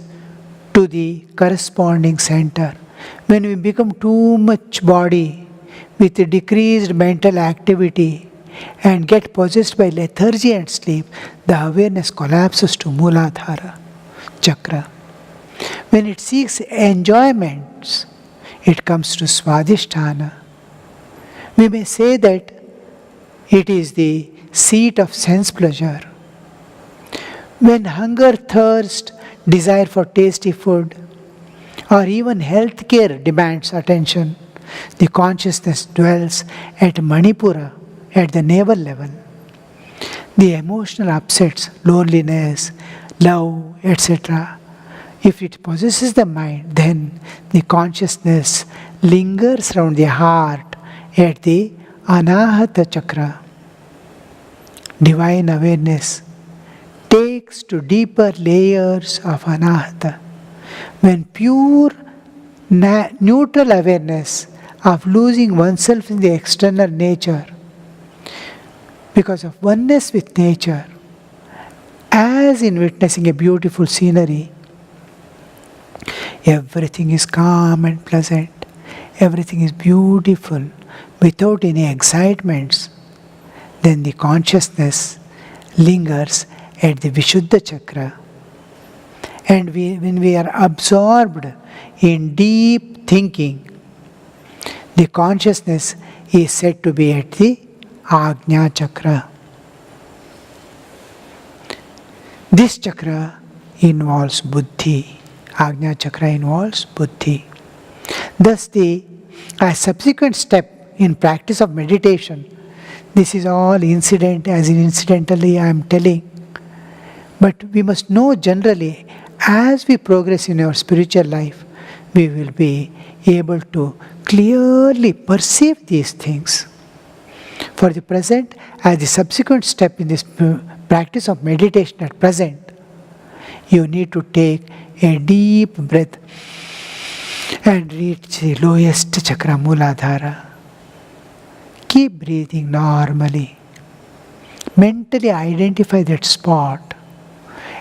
to the corresponding center. When we become too much body with a decreased mental activity and get possessed by lethargy and sleep, the awareness collapses to Mooladhara chakra. When it seeks enjoyments, it comes to Swadhisthana. We may say that it is the seat of sense pleasure. When hunger, thirst, desire for tasty food, or even health care demands attention, the consciousness dwells at Manipura, at the navel level. The emotional upsets, loneliness, love, etc. If it possesses the mind, then the consciousness lingers around the heart at the Anahata chakra. Divine awareness takes to deeper layers of Anahata. When pure neutral awareness of losing oneself in the external nature, because of oneness with nature, as in witnessing a beautiful scenery, everything is calm and pleasant, everything is beautiful without any excitements, then the consciousness lingers at the Vishuddha chakra. And when we are absorbed in deep thinking, the consciousness is said to be at the Ajna chakra. This chakra involves buddhi. Ajna chakra involves buddhi. Thus, a subsequent step in practice of meditation, this is all incident, as in incidentally I am telling, but we must know generally, as we progress in our spiritual life, we will be able to clearly perceive these things. For the present, as the subsequent step in this practice of meditation at present, you need to take a deep breath and reach the lowest chakra, Mooladhara. Keep breathing normally. Mentally identify that spot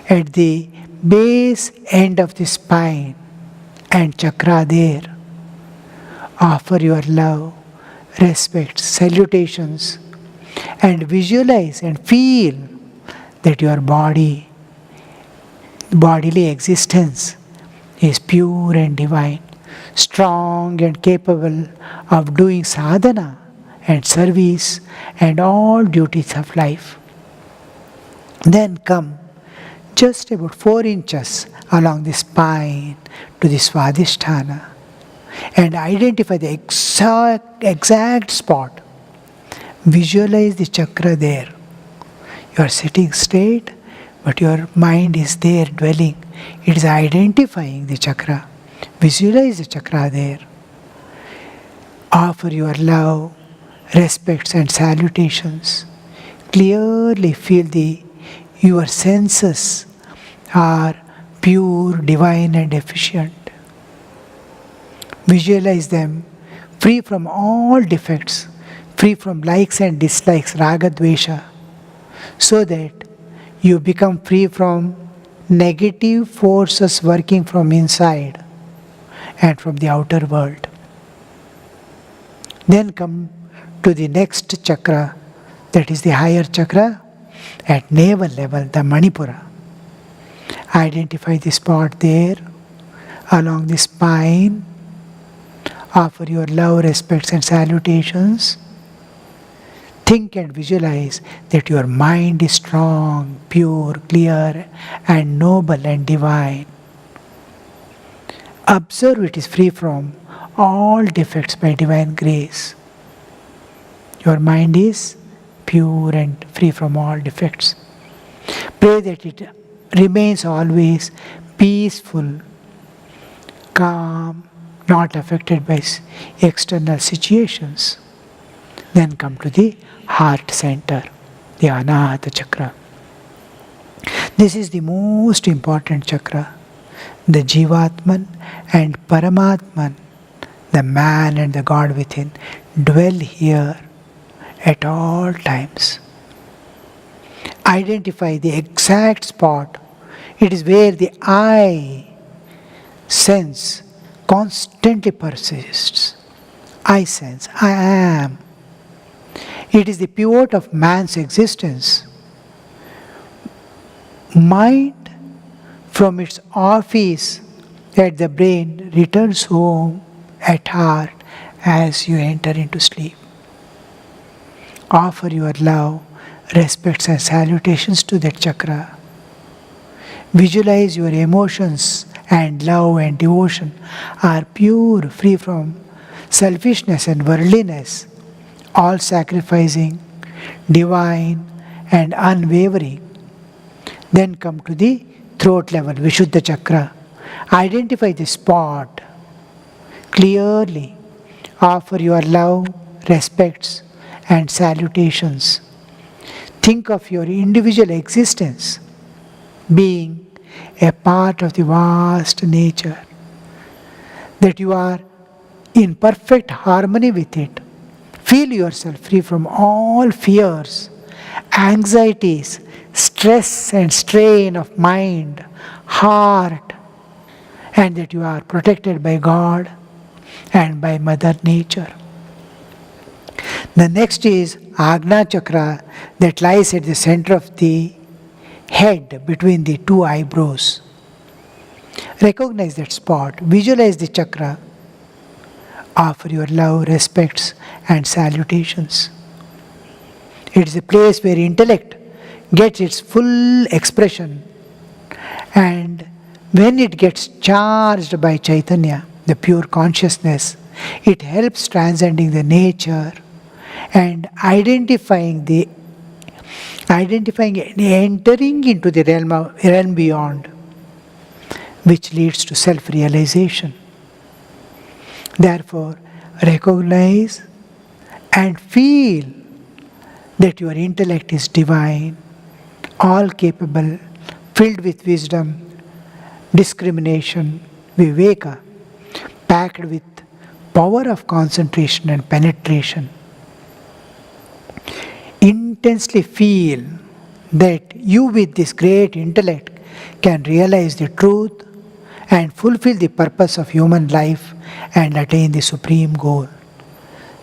at the base end of the spine and chakra there. Offer your love, respect, salutations, and visualize and feel that your bodily existence is pure and divine, strong and capable of doing sadhana and service and all duties of life. Then come just about 4 inches along the spine to the Swadhisthana and identify the exact spot. Visualize the chakra there. You are sitting straight, but your mind is there dwelling. It is identifying the chakra. Visualize the chakra there. Offer your love, respects and salutations. Clearly feel your senses are pure, divine and efficient. Visualize them free from all defects, free from likes and dislikes, raga, dvesha, so that you become free from negative forces working from inside and from the outer world. Then come to the next chakra, that is the higher chakra at navel level, the Manipura. Identify the spot there along the spine. Offer your love, respects and salutations. Think and visualize that your mind is strong, pure, clear and noble and divine. Observe it is free from all defects by divine grace. Your mind is pure and free from all defects. Pray that it remains always peaceful, calm, not affected by external situations. Then come to the heart center, the Anahata chakra. This is the most important chakra. The Jivatman and Paramatman, the man and the God within, dwell here at all times. Identify the exact spot. It is where the I sense constantly persists. I sense, I am. It is the pivot of man's existence. Mind from its office at the brain returns home at heart as you enter into sleep. Offer your love, respects, and salutations to that chakra. Visualize your emotions and love and devotion are pure, free from selfishness and worldliness, all sacrificing, divine, and unwavering. Then come to the throat level, Vishuddha chakra. Identify the spot clearly. Offer your love, respects, and salutations. Think of your individual existence being a part of the vast nature, that you are in perfect harmony with it. Feel yourself free from all fears, anxieties, stress and strain of mind, heart, and that you are protected by God and by Mother Nature. The next is Agna chakra that lies at the center of the head between the two eyebrows. Recognize that spot, visualize the chakra, offer your love, respects, and salutations. It is a place where intellect gets its full expression, and when it gets charged by Chaitanya, the pure consciousness, it helps transcending the nature and identifying and entering into the realm beyond, which leads to self-realization. Therefore, recognize and feel that your intellect is divine, all capable, filled with wisdom, discrimination, viveka, packed with power of concentration and penetration. Intensely feel that you, with this great intellect, can realize the truth and fulfill the purpose of human life and attain the supreme goal.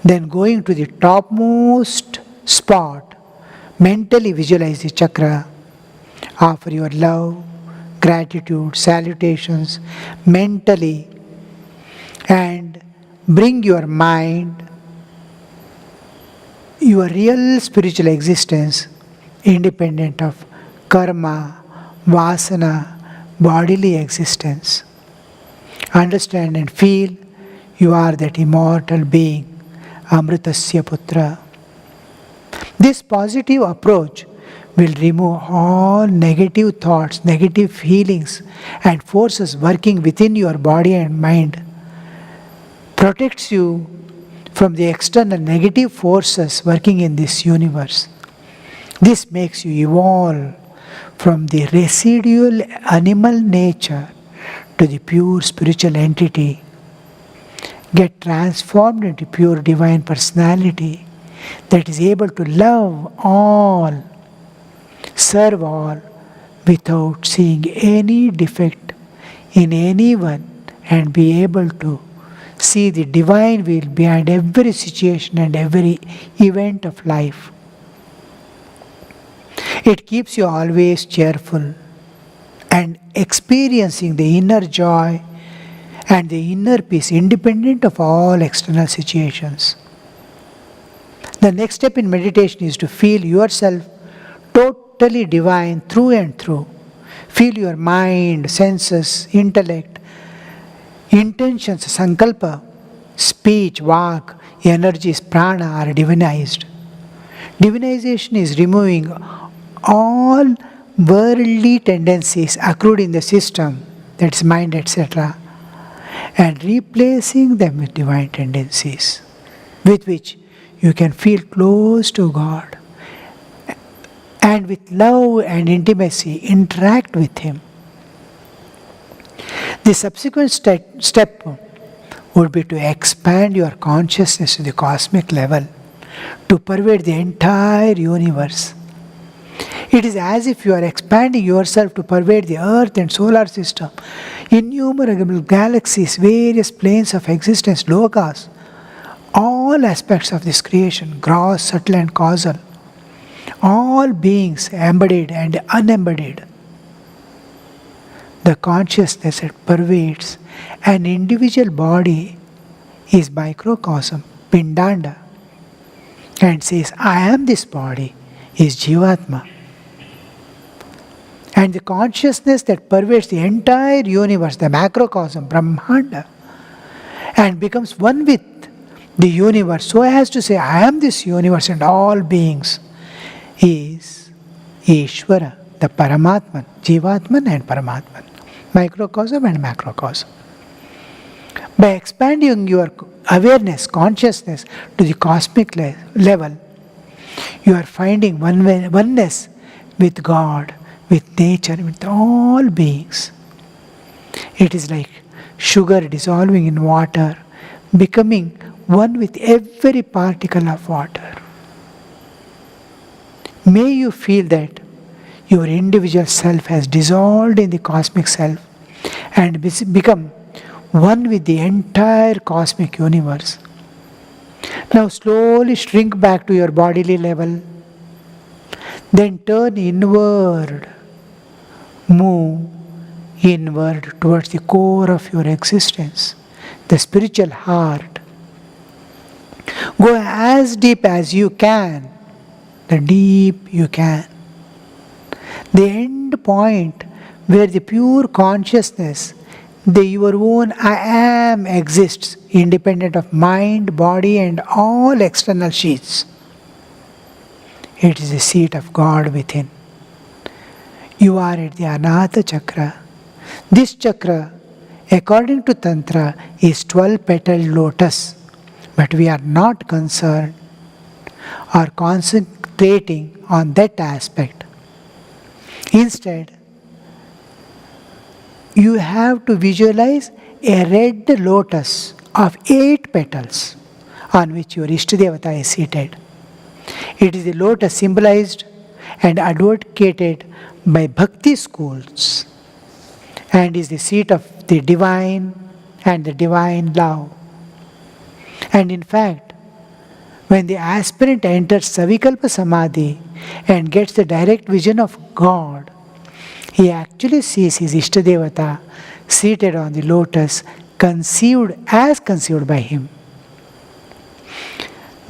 Then, going to the topmost spot, mentally visualize the chakra, offer your love, gratitude, salutations mentally, and bring your mind, your real spiritual existence, independent of karma, vasana, bodily existence. Understand and feel you are that immortal being, Amritasya Putra. This positive approach will remove all negative thoughts, negative feelings, and forces working within your body and mind, protects you from the external negative forces working in this universe. This makes you evolve from the residual animal nature to the pure spiritual entity, get transformed into pure divine personality that is able to love all, serve all, without seeing any defect in anyone, and be able to see the divine will behind every situation and every event of life. It keeps you always cheerful and experiencing the inner joy and the inner peace independent of all external situations. The next step in meditation is to feel yourself totally divine through and through. Feel your mind, senses, intellect, intentions, sankalpa, speech, vak, energies, prana are divinized. Divinization is removing all worldly tendencies accrued in the system, that's mind, etc., and replacing them with divine tendencies, with which you can feel close to God and with love and intimacy interact with Him. The subsequent step would be to expand your consciousness to the cosmic level to pervade the entire universe. It is as if you are expanding yourself to pervade the earth and solar system, innumerable galaxies, various planes of existence, lokas, all aspects of this creation, gross, subtle, and causal, all beings embodied and unembodied. The consciousness that pervades an individual body is microcosm, Pindanda, and says, I am this body, is Jivatma. And the consciousness that pervades the entire universe, the macrocosm, Brahmanda, and becomes one with the universe, so as to say, I am this universe and all beings, is Ishvara, the Paramatman, Jivatman and Paramatman, microcosm and macrocosm. By expanding your awareness, consciousness to the cosmic level, you are finding oneness with God, with nature, with all beings. It is like sugar dissolving in water, becoming one with every particle of water. May you feel that your individual self has dissolved in the cosmic self and become one with the entire cosmic universe. Now slowly shrink back to your bodily level, then turn inward, move inward towards the core of your existence, the spiritual heart. Go as deep as you can, the deep you can. The end point where the pure consciousness, your own I am exists, independent of mind, body, and all external sheaths. It is the seat of God within. You are at the Anahata Chakra. This chakra, according to Tantra, is 12-petaled lotus. But we are not concerned or concentrating on that aspect. Instead, you have to visualize a red lotus of 8 petals on which your Ishtadevata is seated. It is the lotus symbolized and advocated by Bhakti schools and is the seat of the divine and the divine love. And in fact, when the aspirant enters Savikalpa Samadhi and gets the direct vision of God, he actually sees his Ishtadevata seated on the lotus, conceived by him.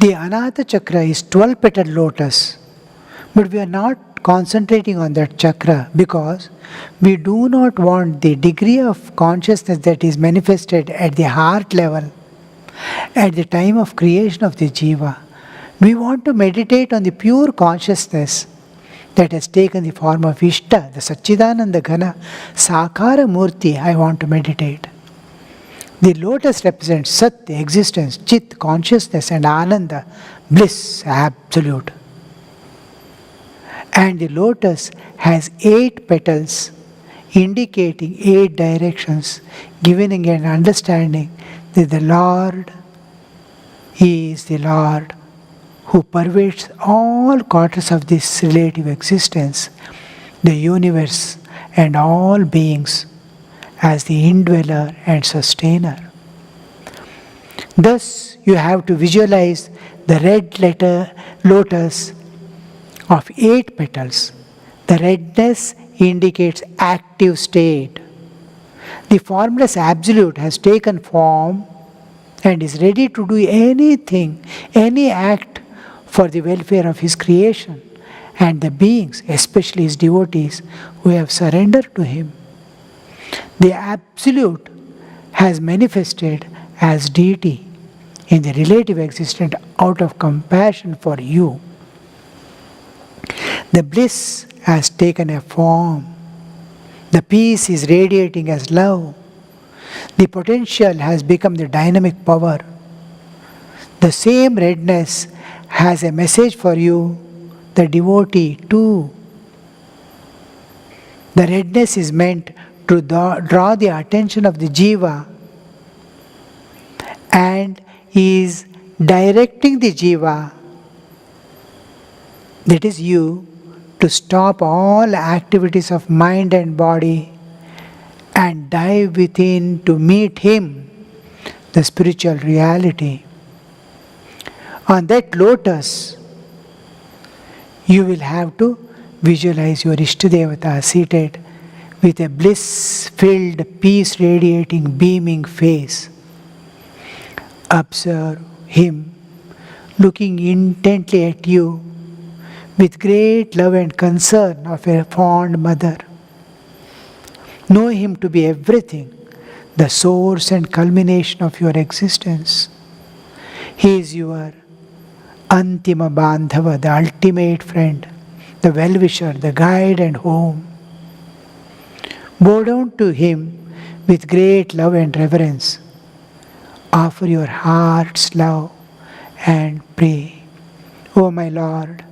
The Anahata Chakra is 12-petaled lotus, but we are not concentrating on that chakra because we do not want the degree of consciousness that is manifested at the heart level at the time of creation of the jiva. We want to meditate on the pure consciousness that has taken the form of Ishta, the Satchidananda Ghana, Sakara Murti. I want to meditate. The lotus represents Sat, the existence, Chit, consciousness, and Ananda, bliss, absolute. And the lotus has 8 petals indicating 8 directions, giving an understanding that the Lord is the Lord who pervades all quarters of this relative existence, the universe and all beings, as the indweller and sustainer. Thus, you have to visualize the red lotus of 8 petals. The redness indicates active state. The formless absolute has taken form and is ready to do anything, any act for the welfare of his creation and the beings, especially his devotees who have surrendered to him. The Absolute has manifested as deity in the relative existence out of compassion for you. The bliss has taken a form. The peace is radiating as love. The potential has become the dynamic power. The same redness has a message for you, the devotee too. The redness is meant to draw the attention of the jiva and is directing the jiva That is you to stop all activities of mind and body and dive within to meet Him, the spiritual reality. On that lotus, you will have to visualize your Ishtadevata seated with a bliss-filled, peace-radiating, beaming face. Observe him looking intently at you with great love and concern of a fond mother. Know him to be everything, the source and culmination of your existence. He is your Antima Bandhava, the ultimate friend, the well-wisher, the guide and home. Bow down to him with great love and reverence. Offer your heart's love and pray, "O my Lord,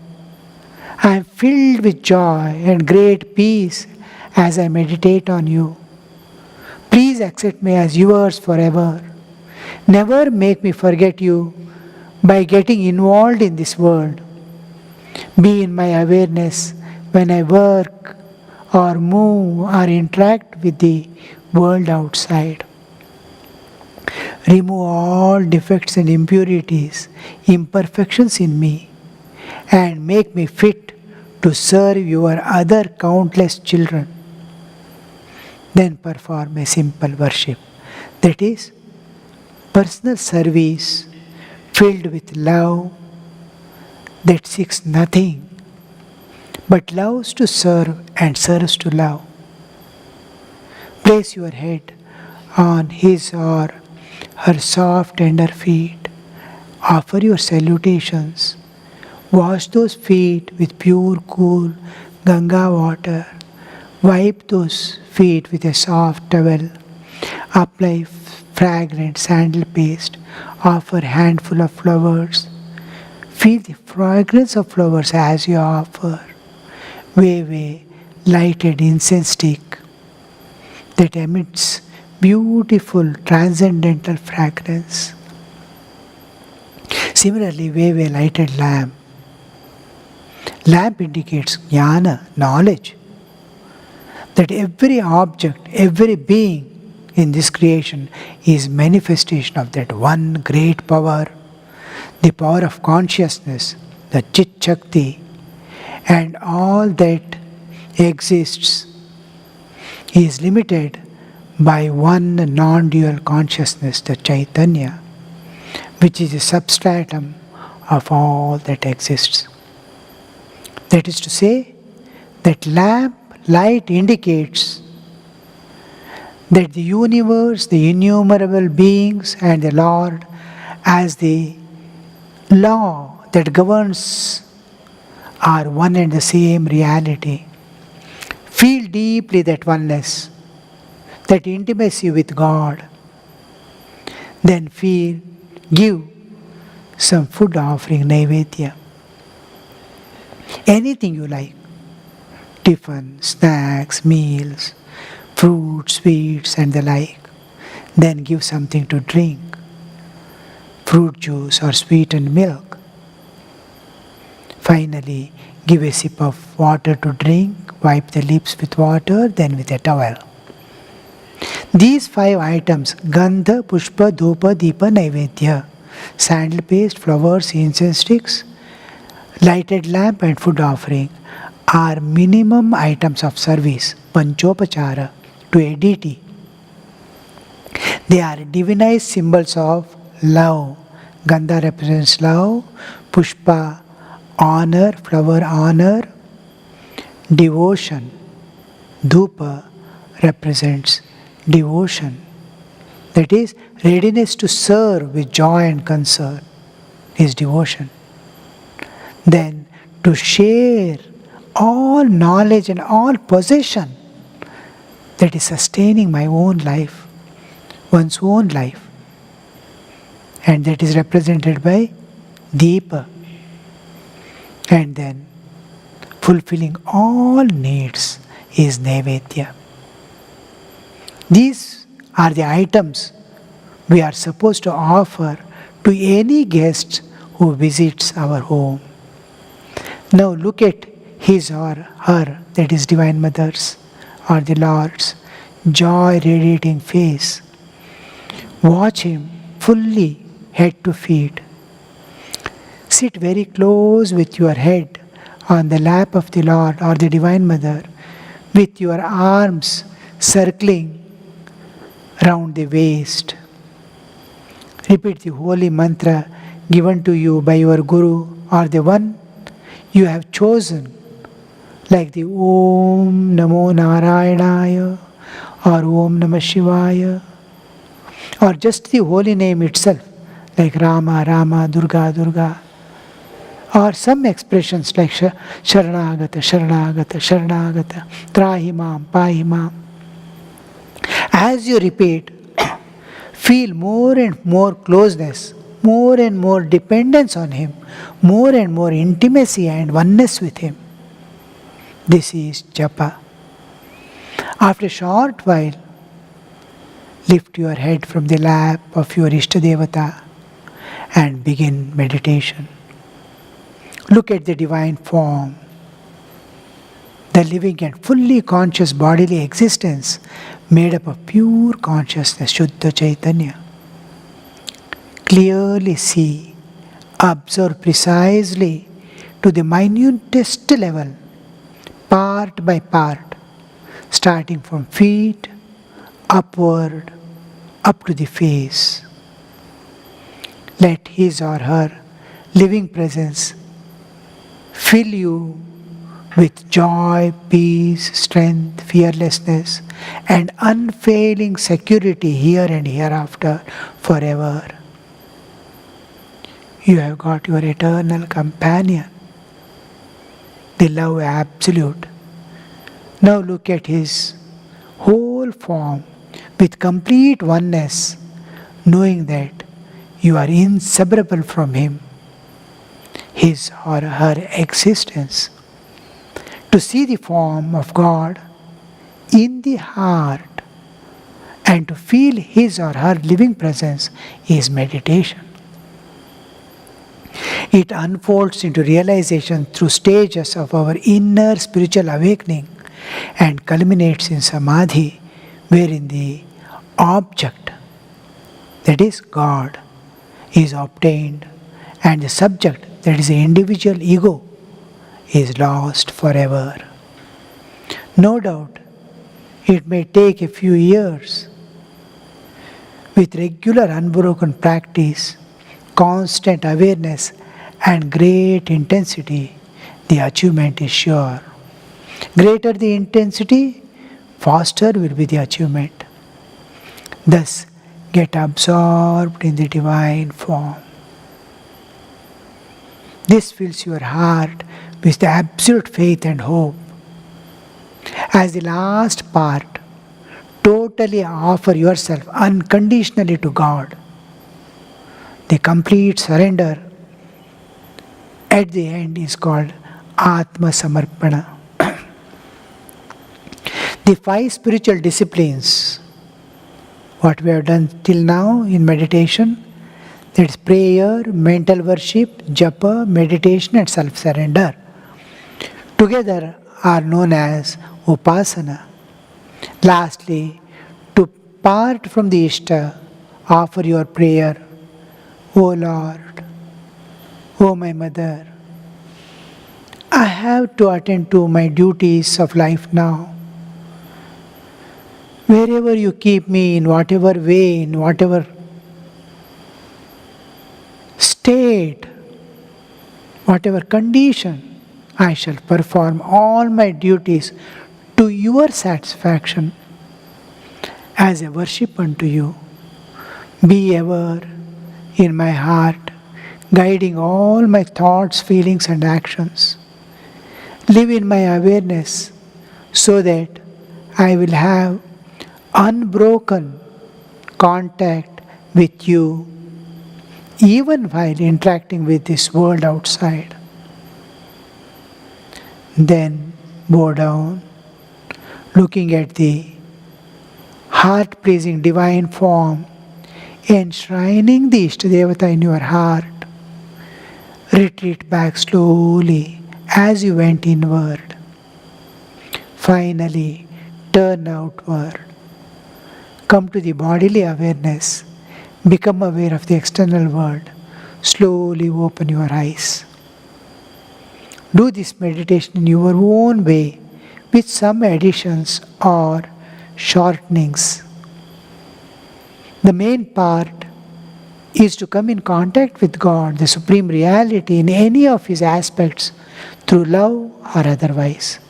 I am filled with joy and great peace as I meditate on you. Please accept me as yours forever. Never make me forget you by getting involved in this world. Be in my awareness when I work or move or interact with the world outside. Remove all defects and impurities, imperfections in me, and make me fit to serve your other countless children." Then perform a simple worship, that is, personal service filled with love that seeks nothing but loves to serve and serves to love. Place your head on his or her soft, tender feet. Offer your salutations. Wash those feet with pure, cool Ganga water. Wipe those feet with a soft towel. Apply fragrant sandal paste. Offer a handful of flowers. Feel the fragrance of flowers as you offer. Wave a lighted incense stick that emits beautiful transcendental fragrance. Similarly, wave a lighted lamp. Lamp indicates jnana, knowledge, that every object, every being in this creation is manifestation of that one great power, the power of consciousness, the Chit Shakti, and all that exists is limited by one non-dual consciousness, the Chaitanya, which is a substratum of all that exists. That is to say, that lamp light indicates that the universe, the innumerable beings, and the Lord as the law that governs are one and the same reality. Feel deeply that oneness, that intimacy with God. Then give some food offering, Naivedya. Anything you like. Tiffin, snacks, meals, fruits, sweets, and the like. Then give something to drink. Fruit juice or sweetened milk. Finally, give a sip of water to drink, wipe the lips with water, then with a towel. These 5 items, Gandha, Pushpa, Dhupa, Deepa, Naivedya, sandal paste, flowers, incense sticks, lighted lamp and food offering, are minimum items of service, Panchopachara, to a deity. They are divinized symbols of love. Gandha represents love, Pushpa honor, flower honor, devotion. Dhupa represents devotion, that is, readiness to serve with joy and concern is devotion. Then to share all knowledge and all possession that is sustaining my own life, one's own life, and that is represented by Deepa. And then fulfilling all needs is Naivedya. These are the items we are supposed to offer to any guest who visits our home. Now look at his or her, that is Divine Mother's or the Lord's, joy radiating face. Watch him fully, head to feet. Sit very close with your head on the lap of the Lord or the Divine Mother, with your arms circling round the waist. Repeat the holy mantra given to you by your Guru or the one you have chosen, like the Om Namo Narayanaya or Om Namah Shivaya, or just the holy name itself, like Rama, Rama, Durga, Durga, or some expressions like Sharanagata, Sharanagata, Sharanagata, Trahimam, Pahimam. As you repeat, feel more and more closeness, more and more dependence on Him, more and more intimacy and oneness with Him. This is japa. After a short while, lift your head from the lap of your Ishtadevata and begin meditation. Look at the divine form, the living and fully conscious bodily existence made up of pure consciousness, Shuddha Chaitanya. Clearly see, observe precisely to the minutest level, part by part, starting from feet, upward, up to the face. Let his or her living presence fill you with joy, peace, strength, fearlessness, and unfailing security here and hereafter forever. You have got your eternal companion, the love absolute. Now look at his whole form with complete oneness, knowing that you are inseparable from him, his or her existence. To see the form of God in the heart and to feel his or her living presence is meditation. It unfolds into realization through stages of our inner spiritual awakening and culminates in samadhi, wherein the object, that is God, is obtained and the subject, that is the individual ego, is lost forever. No doubt, it may take a few years. With regular unbroken practice, constant awareness, and great intensity, the achievement is sure. Greater the intensity, faster will be the achievement. Thus, get absorbed in the divine form. This fills your heart with the absolute faith and hope. As the last part, totally offer yourself unconditionally to God. The complete surrender at the end is called Atma Samarpana. The 5 spiritual disciplines, what we have done till now in meditation, that is prayer, mental worship, japa, meditation and self-surrender, together are known as upasana. Lastly, to part from the Ishta, offer your prayer, O Lord, O my Mother, I have to attend to my duties of life now. Wherever you keep me, in whatever way, in whatever state, whatever condition, I shall perform all my duties to your satisfaction as a worship unto you. Be ever in my heart, guiding all my thoughts, feelings, and actions. Live in my awareness so that I will have unbroken contact with you, even while interacting with this world outside. Then bow down, looking at the heart-pleasing divine form, enshrining the Ishtadevata in your heart. Retreat back slowly as you went inward. Finally, turn outward. Come to the bodily awareness. Become aware of the external world. Slowly open your eyes. Do this meditation in your own way with some additions or shortenings. The main part is to come in contact with God, the Supreme Reality, in any of His aspects, through love or otherwise.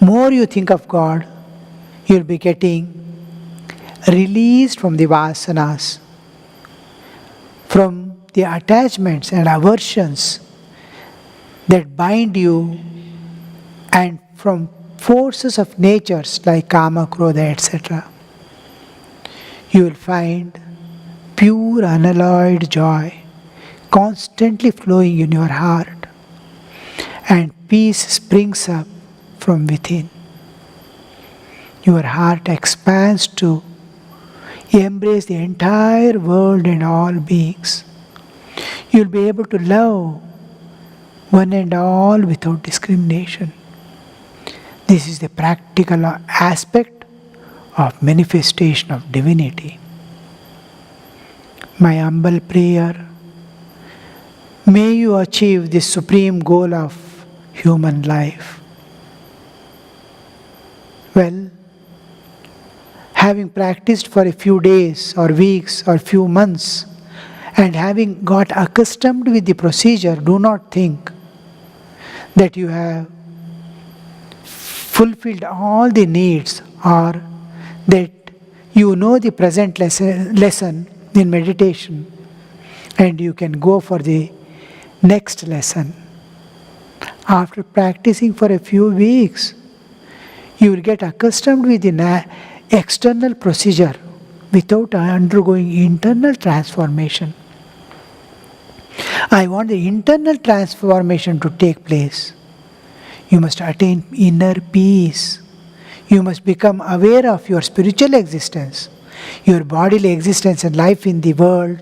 More you think of God, you'll be getting released from the vasanas, from the attachments and aversions that bind you, and from forces of natures like kama, krodha, etc. You will find pure unalloyed joy constantly flowing in your heart, and peace springs up from within. Your heart expands to embrace the entire world and all beings. You'll be able to love one and all without discrimination. This is the practical aspect of manifestation of divinity. My humble prayer, may you achieve this supreme goal of human life. Well, having practiced for a few days or weeks or few months, and having got accustomed with the procedure, do not think that you have fulfilled all the needs, or that you know the present lesson in meditation and you can go for the next lesson. After practicing for a few weeks, you will get accustomed with the external procedure without undergoing internal transformation. I want the internal transformation to take place. You must attain inner peace. You must become aware of your spiritual existence. Your bodily existence and life in the world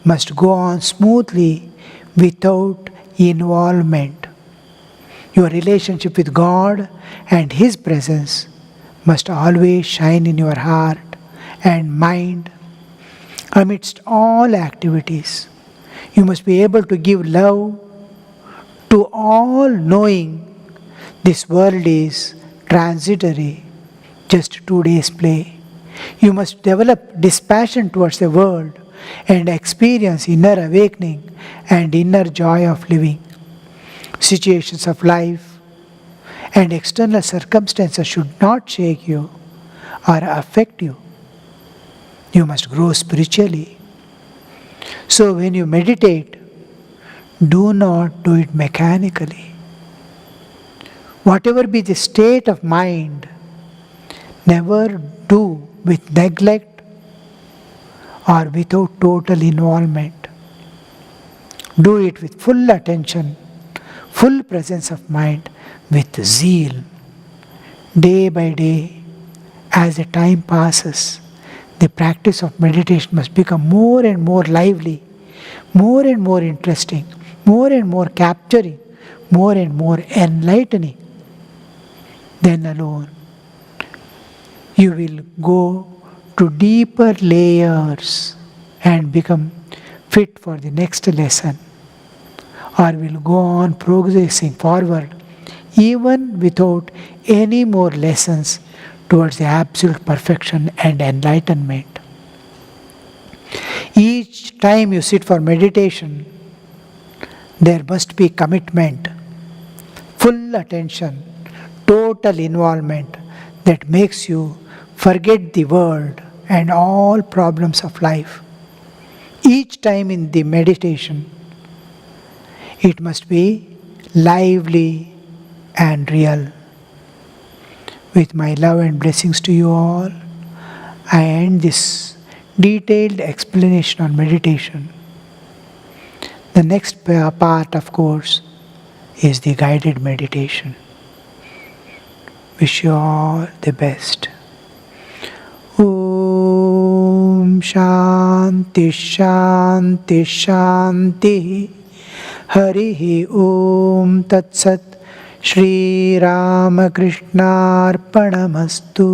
must go on smoothly without involvement. Your relationship with God and His presence must always shine in your heart and mind amidst all activities. You must be able to give love to all, knowing this world is transitory, just 2 days play. You must develop dispassion towards the world and experience inner awakening and inner joy of living. Situations of life and external circumstances should not shake you or affect you. You must grow spiritually. So when you meditate, do not do it mechanically. Whatever be the state of mind, never do with neglect or without total involvement. Do it with full attention, full presence of mind, with zeal. Day by day, as the time passes, the practice of meditation must become more and more lively, more and more interesting, more and more capturing, more and more enlightening. Then alone, you will go to deeper layers and become fit for the next lesson, or will go on progressing forward even without any more lessons towards the absolute perfection and enlightenment. Each time you sit for meditation, there must be commitment, full attention, total involvement that makes you forget the world and all problems of life. Each time in the meditation, it must be lively and real. With my love and blessings to you all, I end this detailed explanation on meditation. The next part, of course, is the guided meditation. Wish you all the best. Om Shanti Shanti Shanti. हरिः ॐ तत्सत् श्रीरामकृष्णार्पणमस्तु।